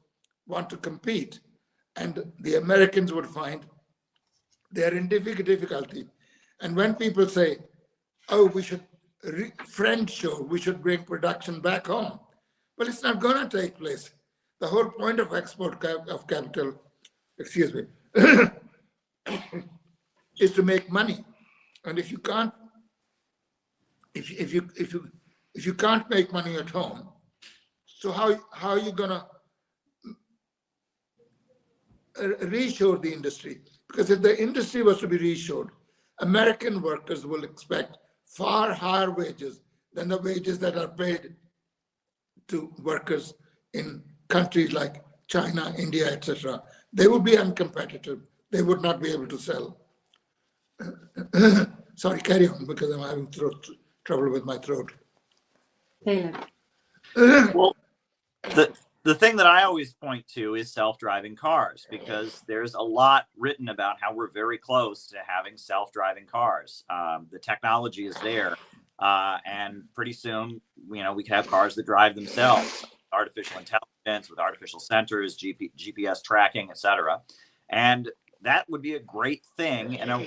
want to compete. And the Americans would find they're in difficulty. And when people say, we should friendshow, we should bring production back home, well, it's not going to take place. The whole point of export of capital, is to make money. And if you can't if you can't make money at home, so how are you gonna reshore the industry? Because if the industry was to be reshored, American workers will expect far higher wages than the wages that are paid to workers in countries like China, India, etc. They would be uncompetitive. They would not be able to sell. Sorry, carry on, because I'm having trouble with my throat. Well, the thing that I always point to is self-driving cars, because there's a lot written about how we're very close to having self-driving cars. The technology is there, and pretty soon, we can have cars that drive themselves, artificial intelligence with artificial sensors, GPS tracking, etc. And that would be a great thing in a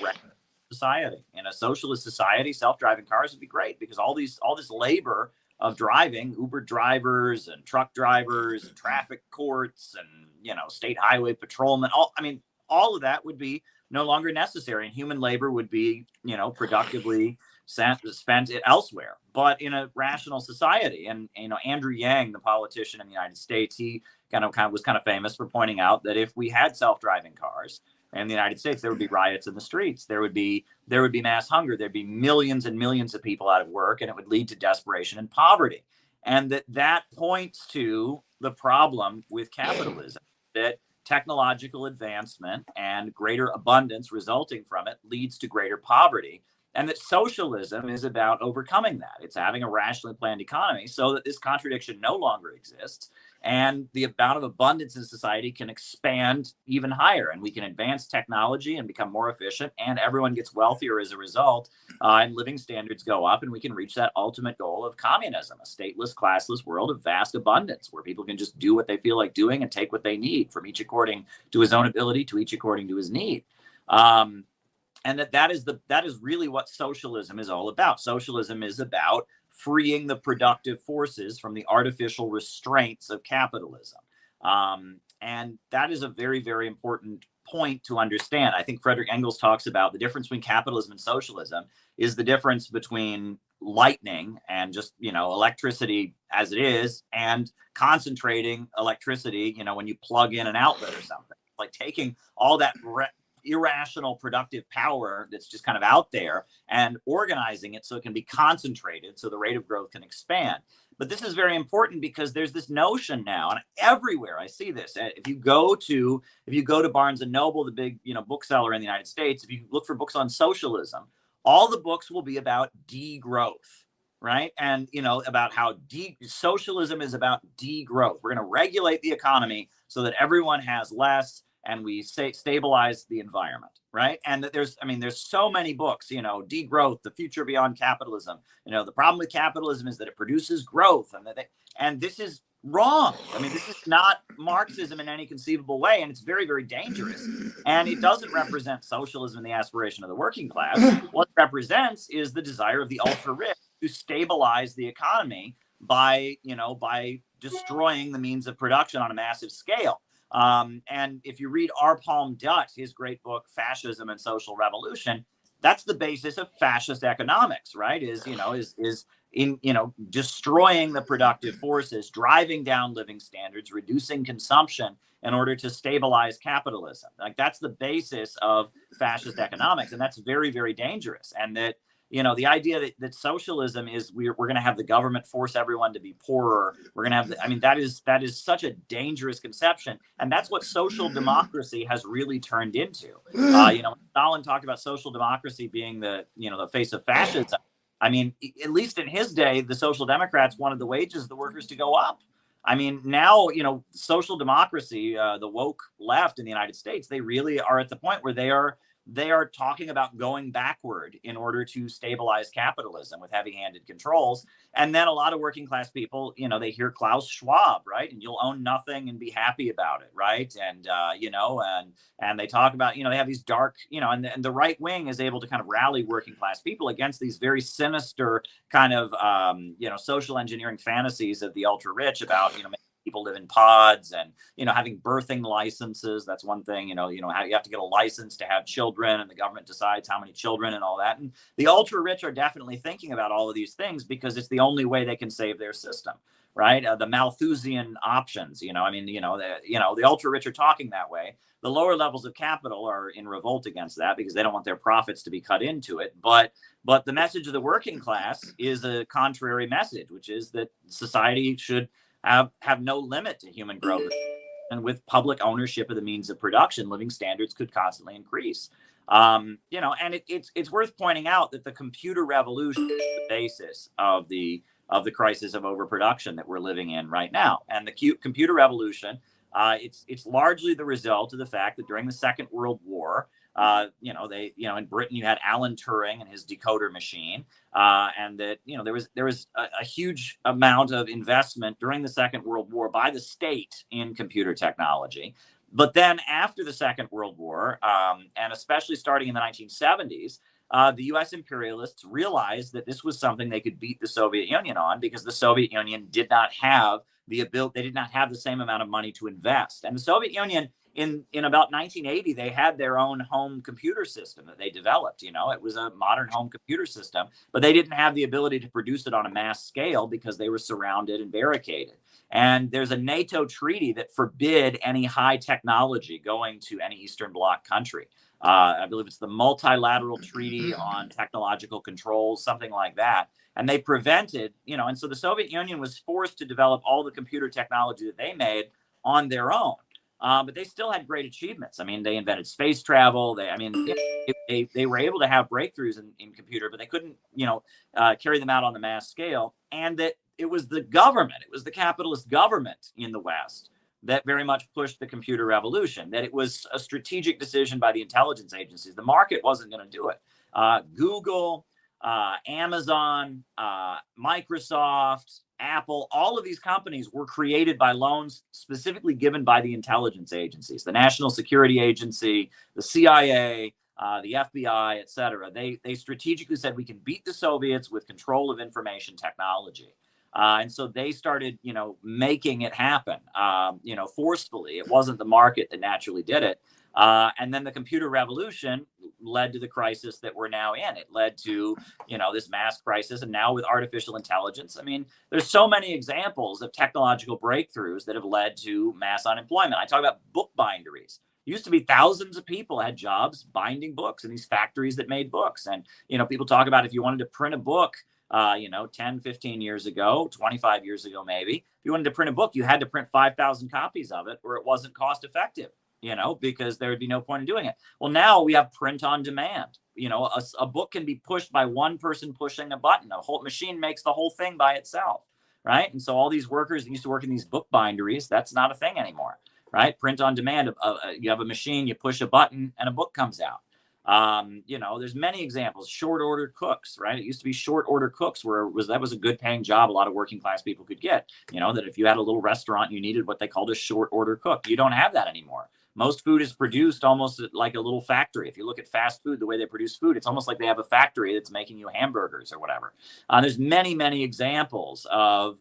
society. In a socialist society, self-driving cars would be great, because all this labor of driving, Uber drivers and truck drivers and traffic courts and, state highway patrolmen, all of that would be no longer necessary, and human labor would be, productively spent elsewhere. But in a rational society, and, Andrew Yang, the politician in the United States, he was famous for pointing out that if we had self-driving cars in the United States, there would be riots in the streets. There would be mass hunger. There'd be millions and millions of people out of work, and it would lead to desperation and poverty. And that points to the problem with capitalism, that technological advancement and greater abundance resulting from it leads to greater poverty, and that socialism is about overcoming that. It's having a rationally planned economy so that this contradiction no longer exists, and the amount of abundance in society can expand even higher, and we can advance technology and become more efficient, and everyone gets wealthier as a result, and living standards go up, and we can reach that ultimate goal of communism, a stateless, classless world of vast abundance, where people can just do what they feel like doing and take what they need, from each according to his own ability to each according to his need. And that is really what socialism is all about. Socialism is about freeing the productive forces from the artificial restraints of capitalism. And that is a very, very important point to understand. I think Frederick Engels talks about the difference between capitalism and socialism is the difference between lightning and just, electricity as it is, and concentrating electricity, when you plug in an outlet or something. Like taking all that irrational productive power that's just kind of out there and organizing it so it can be concentrated so the rate of growth can expand. But this is very important, because there's this notion now, and everywhere I see this. If you go to Barnes and Noble, the big bookseller in the United States, if you look for books on socialism, all the books will be about degrowth, right? And about how socialism is about degrowth. We're going to regulate the economy so that everyone has less, and we stabilize the environment, right? And that there's so many books, Degrowth, The Future Beyond Capitalism. The problem with capitalism is that it produces growth, and this is wrong. This is not Marxism in any conceivable way, and it's very, very dangerous. And it doesn't represent socialism and the aspiration of the working class. What it represents is the desire of the ultra-rich to stabilize the economy by destroying the means of production on a massive scale. And if you read Harpal Brar, his great book, Fascism and Social Revolution, that's the basis of fascist economics, right? Is destroying the productive forces, driving down living standards, reducing consumption in order to stabilize capitalism. Like, that's the basis of fascist economics. And that's very, very dangerous. And that, the idea that socialism is we're going to have the government force everyone to be poorer. We're going to have that is such a dangerous conception. And that's what social democracy has really turned into. Stalin talked about social democracy being the face of fascism. At least in his day, the Social Democrats wanted the wages of the workers to go up. Now, social democracy, the woke left in the United States, they really are at the point where they are talking about going backward in order to stabilize capitalism with heavy-handed controls. And then a lot of working class people, they hear Klaus Schwab, right? And you'll own nothing and be happy about it, right? And, and they talk about, they have these dark, and the right wing is able to kind of rally working class people against these very sinister kind of, social engineering fantasies of the ultra-rich about, making people live in pods, and having birthing licenses. That's one thing. How you have to get a license to have children, and the government decides how many children and all that. And the ultra rich are definitely thinking about all of these things because it's the only way they can save their system, right? The Malthusian options. The ultra rich are talking that way. The lower levels of capital are in revolt against that because they don't want their profits to be cut into it. But the message of the working class is a contrary message, which is that society should have no limit to human growth. And with public ownership of the means of production, living standards could constantly increase. And it's worth pointing out that the computer revolution is the basis of the crisis of overproduction that we're living in right now. And the computer revolution, it's largely the result of the fact that during the Second World War, in Britain you had Alan Turing and his decoder machine, and that there was a huge amount of investment during the Second World War by the state in computer technology. But then after the Second World War, and especially starting in the 1970s, the U.S. imperialists realized that this was something they could beat the Soviet Union on, because the Soviet Union did not have the ability, they did not have the same amount of money to invest. And the Soviet Union, in about 1980, they had their own home computer system that they developed. It was a modern home computer system, but they didn't have the ability to produce it on a mass scale because they were surrounded and barricaded. And there's a NATO treaty that forbid any high technology going to any Eastern Bloc country. I believe it's the Multilateral Treaty on Technological Controls, something like that. And they prevented, and so the Soviet Union was forced to develop all the computer technology that they made on their own. But they still had great achievements. I mean, they invented space travel. They were able to have breakthroughs in computer, but they couldn't, carry them out on the mass scale. And that it was the government, it was the capitalist government in the West that very much pushed the computer revolution, that it was a strategic decision by the intelligence agencies. The market wasn't going to do it. Google, Amazon, Microsoft, Apple, all of these companies were created by loans specifically given by the intelligence agencies, the National Security Agency, the CIA, the FBI, et cetera. They strategically said, we can beat the Soviets with control of information technology. And so they started, making it happen, forcefully. It wasn't the market that naturally did it. And then the computer revolution led to the crisis that we're now in. It led to, this mass crisis. And now with artificial intelligence, I mean, there's so many examples of technological breakthroughs that have led to mass unemployment. I talk about book binderies. It used to be thousands of people had jobs binding books in these factories that made books. And, people talk about if you wanted to print a book, 10, 15 years ago, 25 years ago, maybe, if you wanted to print a book, you had to print 5,000 copies of it or it wasn't cost effective, because there would be no point in doing it. Well, now we have print on demand. A book can be pushed by one person pushing a button. A whole machine makes the whole thing by itself, right? And so all these workers that used to work in these book binderies, that's not a thing anymore, right? Print on demand. You have a machine, you push a button and a book comes out. There's many examples. Short order cooks, right? It used to be short order cooks that was a good paying job a lot of working class people could get. That if you had a little restaurant, you needed what they called a short order cook. You don't have that anymore. Most food is produced almost like a little factory. If you look at fast food, the way they produce food, it's almost like they have a factory that's making you hamburgers or whatever. There's many, many examples of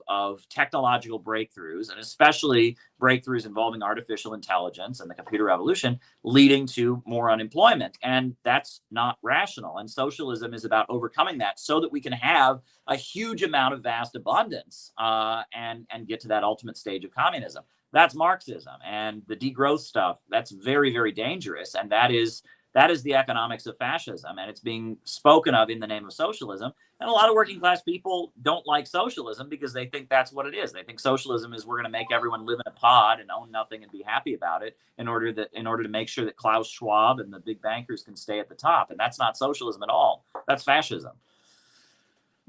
technological breakthroughs, and especially breakthroughs involving artificial intelligence and the computer revolution leading to more unemployment. And that's not rational. And socialism is about overcoming that so that we can have a huge amount of vast abundance and get to that ultimate stage of communism. That's Marxism. And the degrowth stuff, that's very, very dangerous. And that is the economics of fascism. And it's being spoken of in the name of socialism. And a lot of working class people don't like socialism because they think that's what it is. They think socialism is we're going to make everyone live in a pod and own nothing and be happy about it in order to make sure that Klaus Schwab and the big bankers can stay at the top. And that's not socialism at all. That's fascism.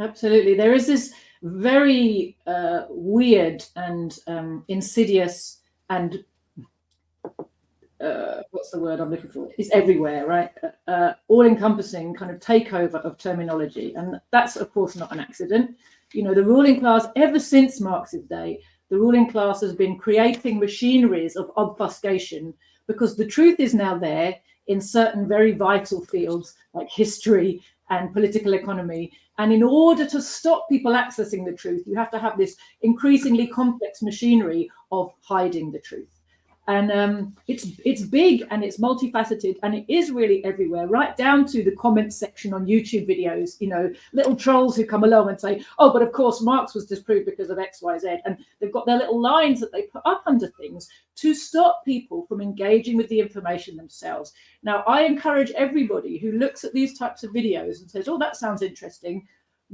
Absolutely. There is this very weird and insidious and what's the word I'm looking for? It's everywhere, right? All-encompassing kind of takeover of terminology. And that's, of course, not an accident. The ruling class, ever since Marx's day, the ruling class has been creating machineries of obfuscation because the truth is now there in certain very vital fields like history and political economy. And in order to stop people accessing the truth, you have to have this increasingly complex machinery of hiding the truth. And it's big and it's multifaceted, and it is really everywhere, right down to the comments section on YouTube videos, you know, little trolls who come along and say, oh, but of course Marx was disproved because of X, Y, Z. And they've got their little lines that they put up under things to stop people from engaging with the information themselves. Now, I encourage everybody who looks at these types of videos and says, oh, that sounds interesting,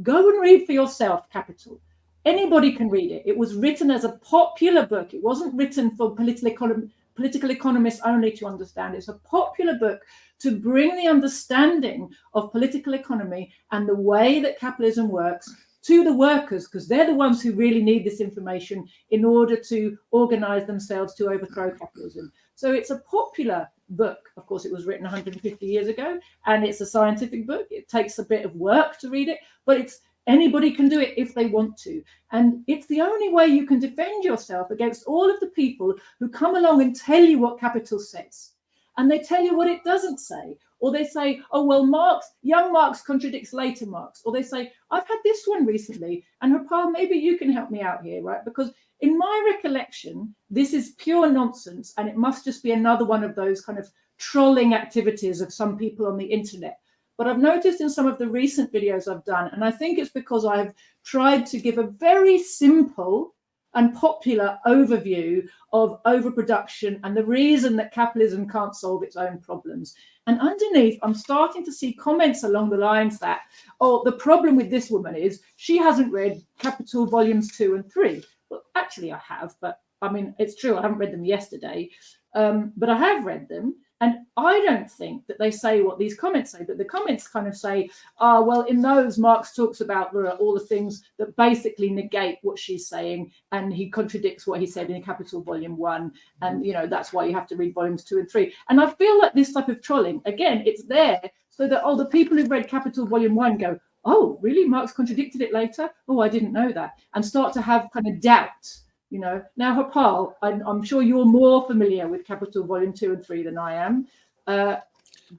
go and read for yourself Capital. Anybody can read it. It was written as a popular book. It wasn't written for political economists only to understand. It's a popular book to bring the understanding of political economy and the way that capitalism works to the workers, because they're the ones who really need this information in order to organize themselves to overthrow capitalism. So it's a popular book. Of course, it was written 150 years ago, and it's a scientific book. It takes a bit of work to read it, but anybody can do it if they want to. And it's the only way you can defend yourself against all of the people who come along and tell you what Capital says. And they tell you what it doesn't say. Or they say, oh, well, young Marx contradicts later Marx. Or they say, I've had this one recently. And Harpal, maybe you can help me out here, right? Because in my recollection, this is pure nonsense. And it must just be another one of those kind of trolling activities of some people on the internet. But I've noticed in some of the recent videos I've done, and I think it's because I've tried to give a very simple and popular overview of overproduction and the reason that capitalism can't solve its own problems. And underneath, I'm starting to see comments along the lines that, oh, the problem with this woman is she hasn't read Capital Volumes 2 and 3. Well, actually, I have, but I mean, it's true, I haven't read them yesterday, but I have read them. And I don't think that they say what these comments say, but the comments kind of say, well, in those, Marx talks about all the things that basically negate what she's saying, and he contradicts what he said in Capital Volume 1, and, you know, that's why you have to read Volumes 2 and 3. And I feel like this type of trolling, again, it's there so that, oh, the people who've read Capital Volume 1 go, oh, really? Marx contradicted it later? Oh, I didn't know that. And start to have kind of doubt. You know, now, Harpal, I'm sure you're more familiar with Capital Volume 2 and 3 than I am.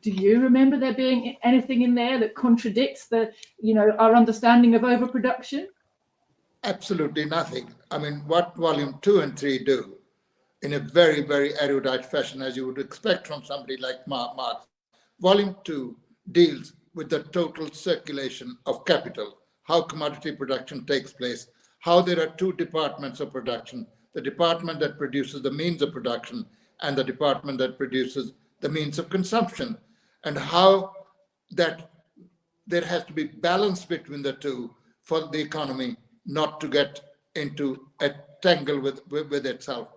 Do you remember there being anything in there that contradicts our understanding of overproduction? Absolutely nothing. I mean, what Volume 2 and 3 do in a very, very erudite fashion, as you would expect from somebody like Marx. Volume 2 deals with the total circulation of capital, how commodity production takes place, how there are two departments of production, the department that produces the means of production and the department that produces the means of consumption, and how that there has to be balance between the two for the economy not to get into a tangle with itself.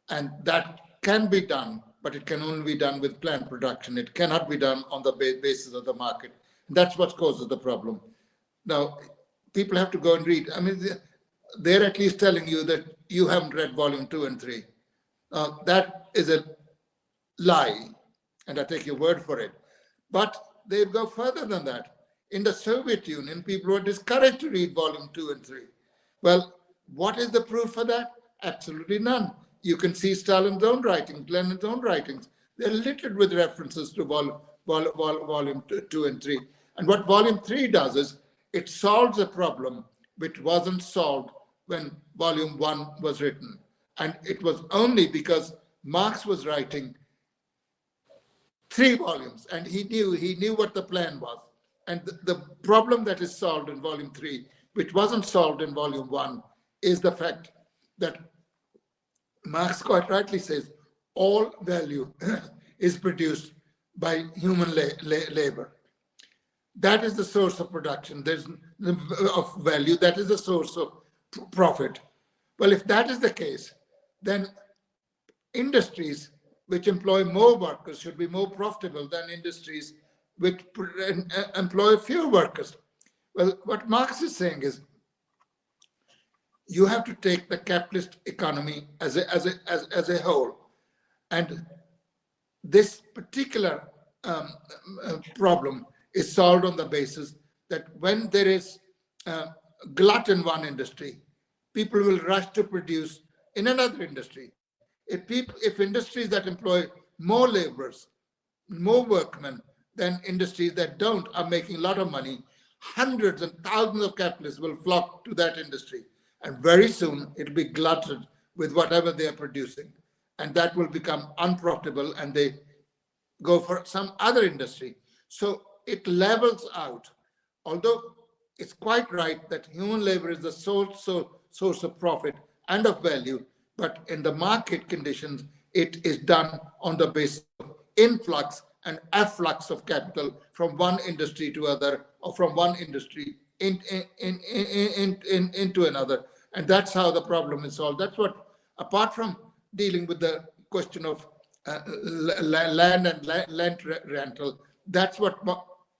And that can be done, but it can only be done with planned production. It cannot be done on the basis of the market. That's what causes the problem. Now, people have to go and read. I mean, they're at least telling you that you haven't read Volume 2 and 3. That is a lie, and I take your word for it. But they go further than that. In the Soviet Union, people were discouraged to read Volume 2 and 3. Well, what is the proof for that? Absolutely none. You can see Stalin's own writings, Lenin's own writings. They're littered with references to Volume 2 and 3. And what Volume 3 does is it solves a problem which wasn't solved when Volume 1 was written. And it was only because Marx was writing 3 volumes, and he knew what the plan was. And the problem that is solved in Volume 3, which wasn't solved in Volume 1, is the fact that Marx quite rightly says all value is produced by human labor. That is the source of production. There's of value. That is the source of profit. Well, if that is the case, then industries which employ more workers should be more profitable than industries which employ fewer workers. Well, what Marx is saying is you have to take the capitalist economy as a whole, and this particular problem is solved on the basis that when there is glut in one industry, people will rush to produce in another industry. If industries that employ more laborers, more workmen, then industries that don't are making a lot of money. Hundreds and thousands of capitalists will flock to that industry. And very soon it'll be glutted with whatever they are producing. And that will become unprofitable and they go for some other industry. So it levels out. Although it's quite right that human labor is the sole source of profit and of value, but in the market conditions, it is done on the basis of influx and efflux of capital from one industry to other, or from one industry into another. And that's how the problem is solved. That's what, apart from dealing with the question of land and land rental, that's what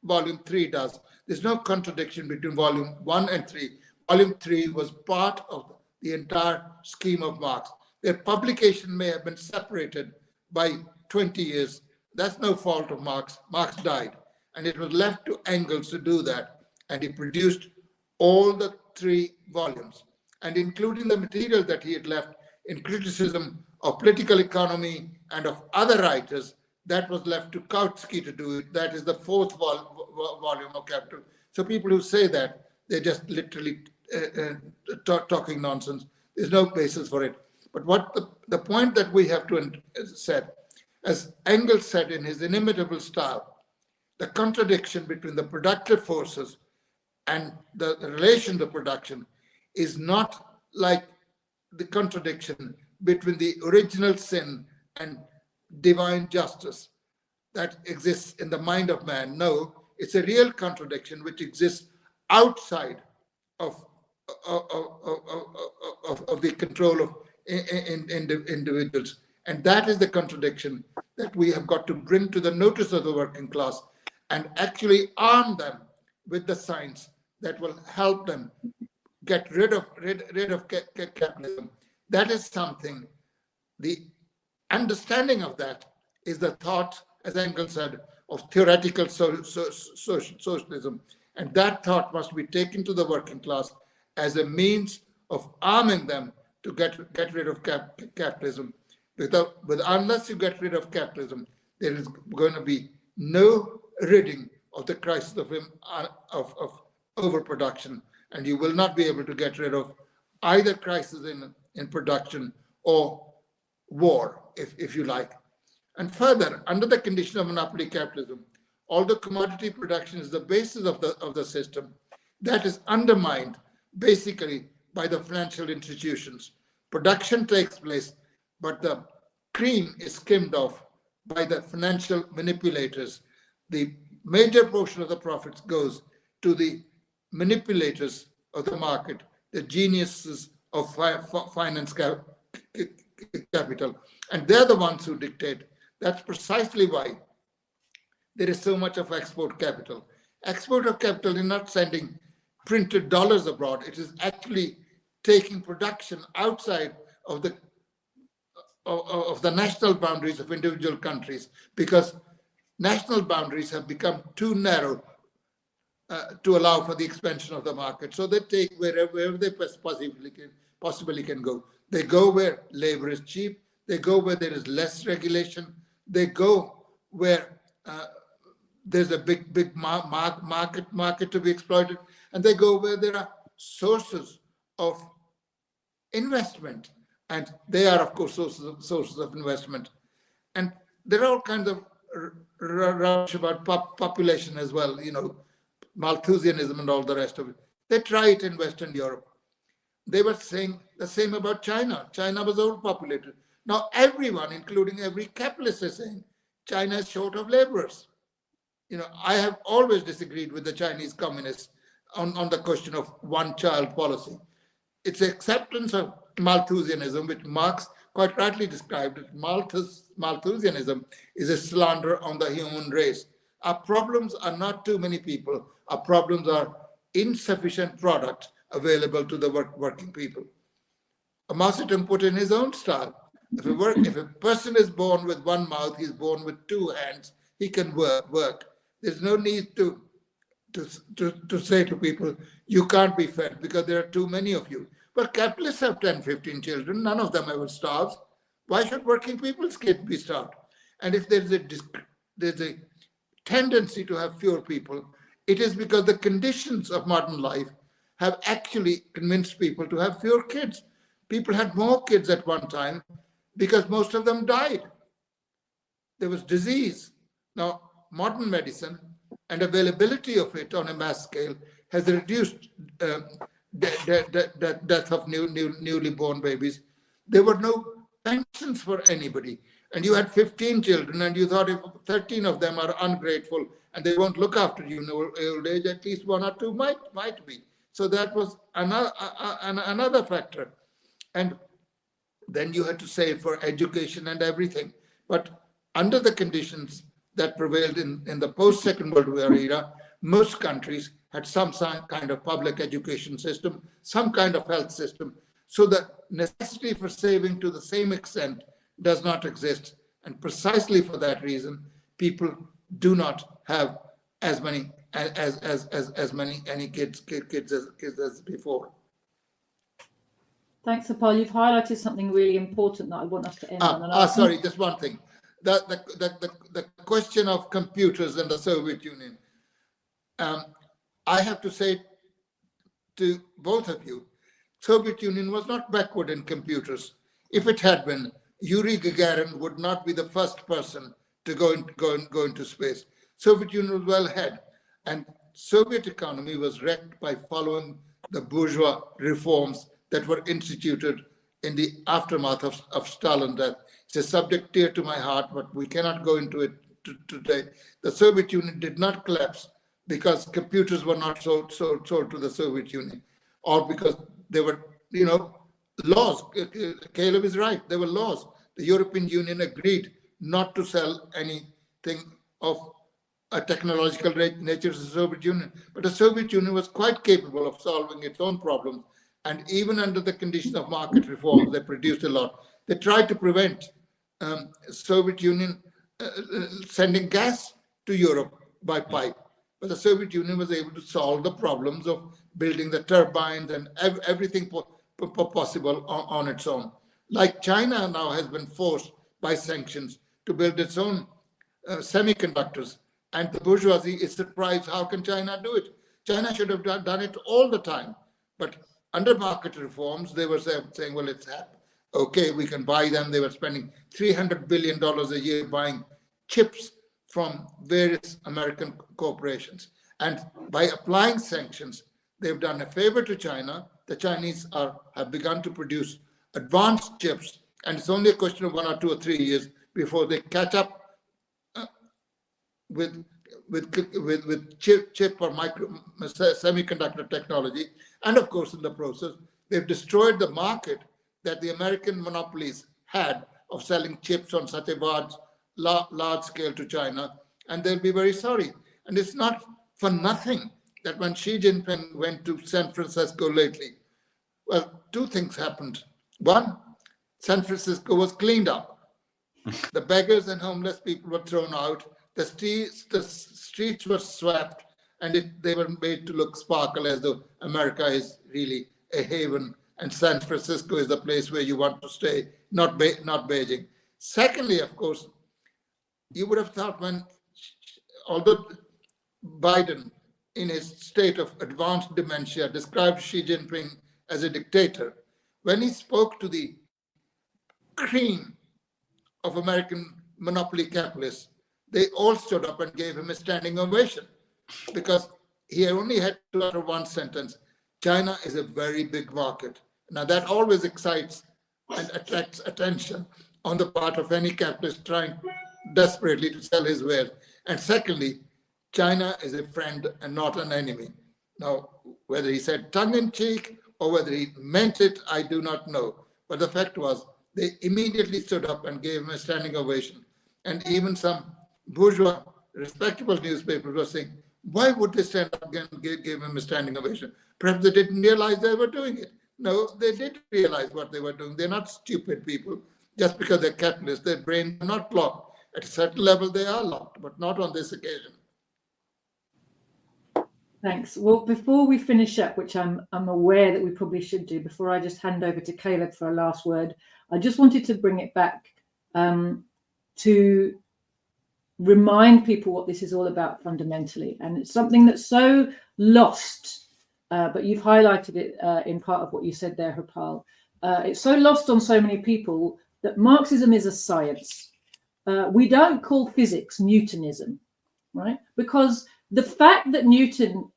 volume 3 does. There's no contradiction between volume 1 and 3. Volume 3 was part of the entire scheme of Marx. Their publication may have been separated by 20 years. That's no fault of Marx. Marx died, and it was left to Engels to do that. And he produced all the 3 volumes, and including the material that he had left in criticism of political economy and of other writers, that was left to Kautsky to do it. That is the 4th volume of Capital. So people who say that, they're just literally talking nonsense. There's no basis for it. But what the point that we have to set, as Engels said in his inimitable style, the contradiction between the productive forces and the relation to production is not like the contradiction between the original sin and divine justice that exists in the mind of man. No, it's a real contradiction which exists outside of the control of individuals. And that is the contradiction that we have got to bring to the notice of the working class and actually arm them with the science that will help them get rid of capitalism. That is something, the understanding of that is the thought, as Engels said, of theoretical socialism. And that thought must be taken to the working class as a means of arming them to get rid of capitalism. Unless you get rid of capitalism, there is going to be no ridding of the crisis of overproduction, and you will not be able to get rid of either crisis in production or war, if you like. And further, under the condition of monopoly capitalism, although commodity production is the basis of the system, that is undermined basically by the financial institutions. Production takes place, but the cream is skimmed off by the financial manipulators. The major portion of the profits goes to the manipulators of the market, the geniuses of finance capital, and they're the ones who dictate. That's precisely why there is so much of export capital. Export of capital is not sending printed dollars abroad. It is actually taking production outside of the national boundaries of individual countries, because national boundaries have become too narrow to allow for the expansion of the market. So they take wherever they possibly can go. They go where labor is cheap. They go where there is less regulation. They go where there's a big market to be exploited, and they go where there are sources of investment, and they are, of course, sources of investment. And there are all kinds of rubbish about population as well, Malthusianism and all the rest of it. They try it in Western Europe. They were saying the same about China. China was overpopulated. Now everyone, including every capitalist, is saying China is short of laborers. I have always disagreed with the Chinese communists on the question of one-child policy. It's acceptance of Malthusianism, which Marx quite rightly described as Malthusianism is a slander on the human race. Our problems are not too many people. Our problems are insufficient product available to the working people. Mao Zedong put in his own style. If a person is born with one mouth, he's born with 2 hands, he can work. There's no need to say to people, you can't be fed because there are too many of you. But capitalists have 10, 15 children. None of them ever starves. Why should working people's kids be starved? And if there's a tendency to have fewer people, it is because the conditions of modern life have actually convinced people to have fewer kids. People had more kids at one time because most of them died. There was disease. Now, modern medicine and availability of it on a mass scale has reduced death of newly born babies. There were no pensions for anybody. And you had 15 children and you thought if 13 of them are ungrateful and they won't look after you in old age, at least one or two might be. So that was another factor. And then you had to save for education and everything. But under the conditions that prevailed in the post-Second World War era, most countries had some kind of public education system, some kind of health system. So the necessity for saving to the same extent does not exist. And precisely for that reason, people do not have as many kids as before. Thanks, Harpal. You've highlighted something really important that I want us to end on. Sorry, just one thing. The question of computers in the Soviet Union. I have to say to both of you, Soviet Union was not backward in computers. If it had been, Yuri Gagarin would not be the first person to go into space. Soviet Union was well ahead, and Soviet economy was wrecked by following the bourgeois reforms that were instituted in the aftermath of Stalin's death. It's a subject dear to my heart, but we cannot go into it today. The Soviet Union did not collapse because computers were not sold to the Soviet Union, or because there were, laws. Caleb is right. There were laws. The European Union agreed not to sell anything of a technological nature to the Soviet Union. But the Soviet Union was quite capable of solving its own problems. And even under the conditions of market reforms, they produced a lot. They tried to prevent Soviet Union sending gas to Europe by pipe. But the Soviet Union was able to solve the problems of building the turbines and everything possible on its own. Like China now has been forced by sanctions to build its own semiconductors. And the bourgeoisie is surprised, how can China do it? China should have done it all the time. But under market reforms, they were saying, well, it's okay, we can buy them. They were spending $300 billion a year buying chips from various American corporations. And by applying sanctions, they've done a favor to China. The Chinese have begun to produce advanced chips, and it's only a question of 1 or 2 or 3 years before they catch up with chip or semiconductor technology. And of course, in the process, they've destroyed the market that the American monopolies had of selling chips on such a large scale to China, and they'll be very sorry. And it's not for nothing that when Xi Jinping went to San Francisco lately, well, 2 things happened. One, San Francisco was cleaned up. The beggars and homeless people were thrown out. The streets were swept, and they were made to look sparkle as though America is really a haven, and San Francisco is the place where you want to stay, not Beijing. Secondly, of course, you would have thought although Biden, in his state of advanced dementia, described Xi Jinping as a dictator, when he spoke to the cream of American monopoly capitalists, they all stood up and gave him a standing ovation, because he only had to utter one sentence: China is a very big market. Now that always excites and attracts attention on the part of any capitalist trying desperately to sell his wares. And secondly, China is a friend and not an enemy. Now, whether he said tongue-in-cheek or whether he meant it, I do not know. But the fact was, they immediately stood up and gave him a standing ovation. And even some bourgeois, respectable newspapers were saying, why would they stand up and give him a standing ovation? Perhaps they didn't realize they were doing it. No, they did realize what they were doing. They're not stupid people. Just because they're capitalists, their brains are not locked. At a certain level, they are locked, but not on this occasion. Thanks. Well, before we finish up, which I'm aware that we probably should do, before I just hand over to Caleb for a last word, I just wanted to bring it back to remind people what this is all about fundamentally. And it's something that's so lost, but you've highlighted it in part of what you said there, Harpal. It's so lost on so many people that Marxism is a science. We don't call physics Newtonism, right? Because the fact that Newton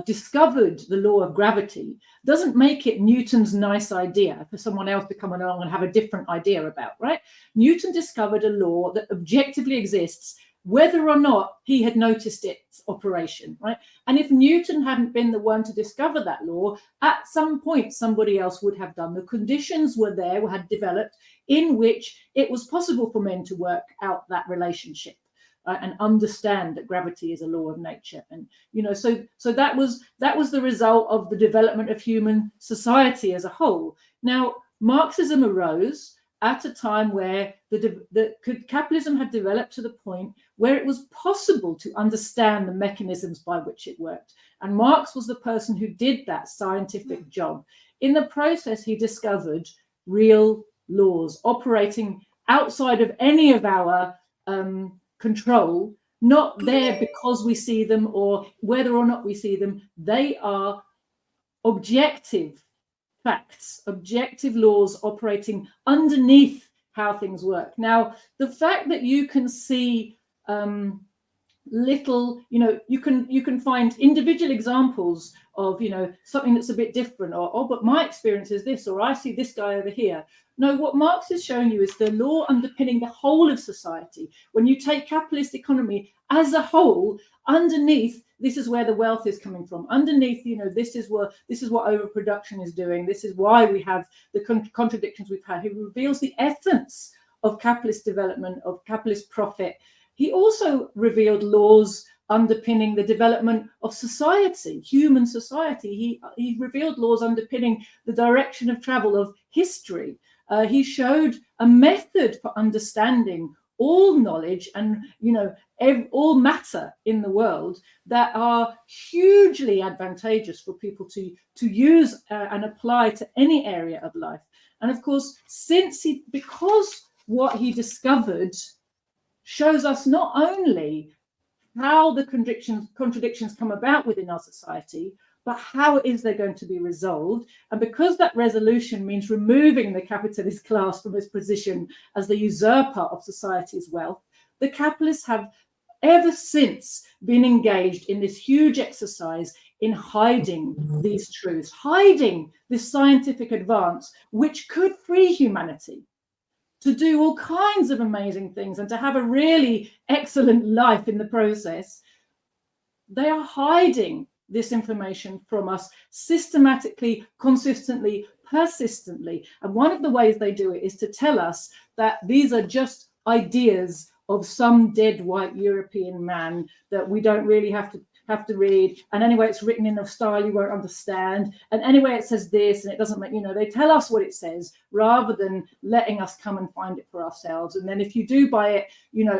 discovered the law of gravity doesn't make it Newton's nice idea for someone else to come along and have a different idea about, right? Newton discovered a law that objectively exists whether or not he had noticed its operation, right? And if Newton hadn't been the one to discover that law, at some point somebody else would have done. The conditions were there, had developed, in which it was possible for men to work out that relationship. And understand that gravity is a law of nature, and so that was the result of the development of human society as a whole. Now, Marxism arose at a time where the capitalism had developed to the point where it was possible to understand the mechanisms by which it worked, and Marx was the person who did that scientific job. In the process, he discovered real laws operating outside of any of our control, not there because we see them or whether or not we see them. They are objective facts, objective laws operating underneath how things work. Now, the fact that you can see little, you can find individual examples of, something that's a bit different, or, oh, but my experience is this, or I see this guy over here. No, what Marx is showing you is the law underpinning the whole of society. When you take capitalist economy as a whole, underneath, this is where the wealth is coming from. Underneath, this is what overproduction is doing. This is why we have the contradictions we've had. He reveals the essence of capitalist development, of capitalist profit. He also revealed laws underpinning the development of society, human society. He revealed laws underpinning the direction of travel of history. He showed a method for understanding all knowledge and all matter in the world that are hugely advantageous for people to use and apply to any area of life. And of course, because what he discovered shows us not only how the contradictions come about within our society, but how is they going to be resolved? And because that resolution means removing the capitalist class from its position as the usurper of society's wealth, the capitalists have ever since been engaged in this huge exercise in hiding these truths, hiding this scientific advance, which could free humanity to do all kinds of amazing things and to have a really excellent life in the process. They are hiding this information from us systematically, consistently, persistently. And one of the ways they do it is to tell us that these are just ideas of some dead white European man that we don't really have to read. And anyway, it's written in a style you won't understand. And anyway, it says this, and it doesn't make, they tell us what it says rather than letting us come and find it for ourselves. And then if you do buy it,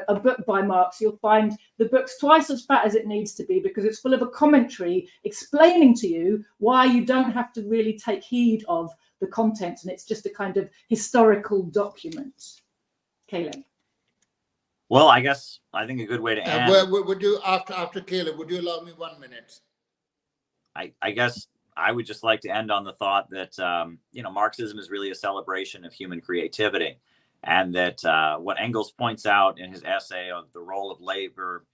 a book by Marx, you'll find the book's twice as fat as it needs to be because it's full of a commentary explaining to you why you don't have to really take heed of the contents. And it's just a kind of historical document. Caleb. Well, I think a good way to end. Would you, after Caleb, would you allow me 1 minute? I guess I would just like to end on the thought that, Marxism is really a celebration of human creativity. And that what Engels points out in his essay of the role of labor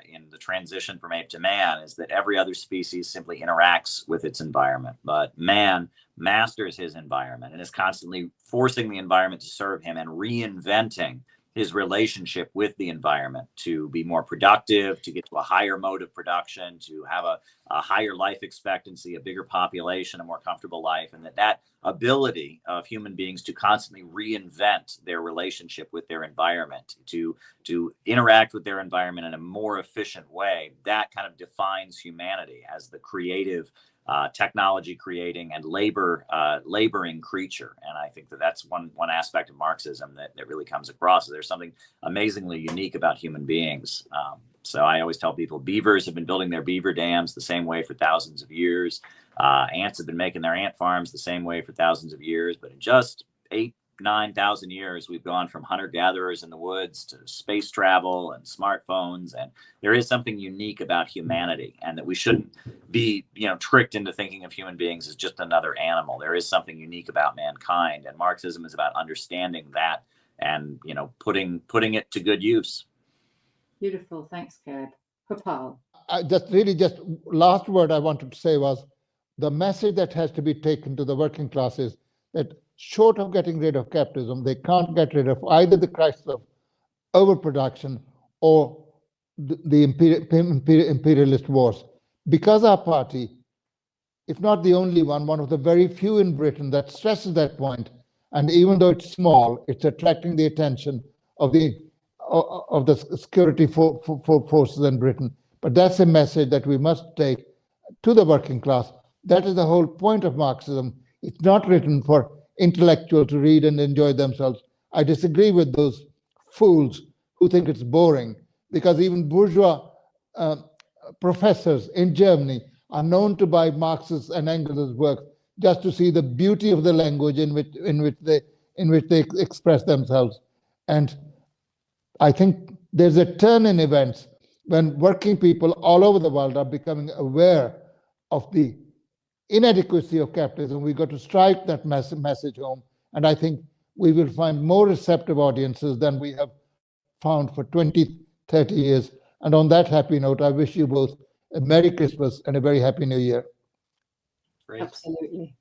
in the transition from ape to man is that every other species simply interacts with its environment. But man masters his environment and is constantly forcing the environment to serve him and reinventing his relationship with the environment to be more productive, to get to a higher mode of production, to have a higher life expectancy, a bigger population, a more comfortable life, and that ability of human beings to constantly reinvent their relationship with their environment, to interact with their environment in a more efficient way, that kind of defines humanity as the creative, technology creating and laboring creature. And I think that's one aspect of Marxism that really comes across. There's something amazingly unique about human beings. So I always tell people beavers have been building their beaver dams the same way for thousands of years. Ants have been making their ant farms the same way for thousands of years. But in just 8 9,000 years, we've gone from hunter-gatherers in the woods to space travel and smartphones, and there is something unique about humanity, and that we shouldn't be, tricked into thinking of human beings as just another animal. There is something unique about mankind, and Marxism is about understanding that and putting it to good use. Beautiful, thanks, Caleb. Harpal. Just last word I wanted to say was the message that has to be taken to the working classes that short of getting rid of capitalism, they can't get rid of either the crisis of overproduction or the imperialist wars. Because our party, if not the only one of the very few in Britain that stresses that point, and even though it's small, it's attracting the attention of the security forces in Britain. But that's a message that we must take to the working class. That is the whole point of Marxism. It's not written for intellectuals to read and enjoy themselves. I disagree with those fools who think it's boring, because even bourgeois professors in Germany are known to buy Marx's and Engels' work just to see the beauty of the language in which they express themselves. And I think there's a turn in events when working people all over the world are becoming aware of the inadequacy of capitalism. We got to strike that message home, and I think we will find more receptive audiences than we have found for 20, 30 years. And on that happy note, I wish you both a Merry Christmas and a very Happy New Year. Great. Absolutely.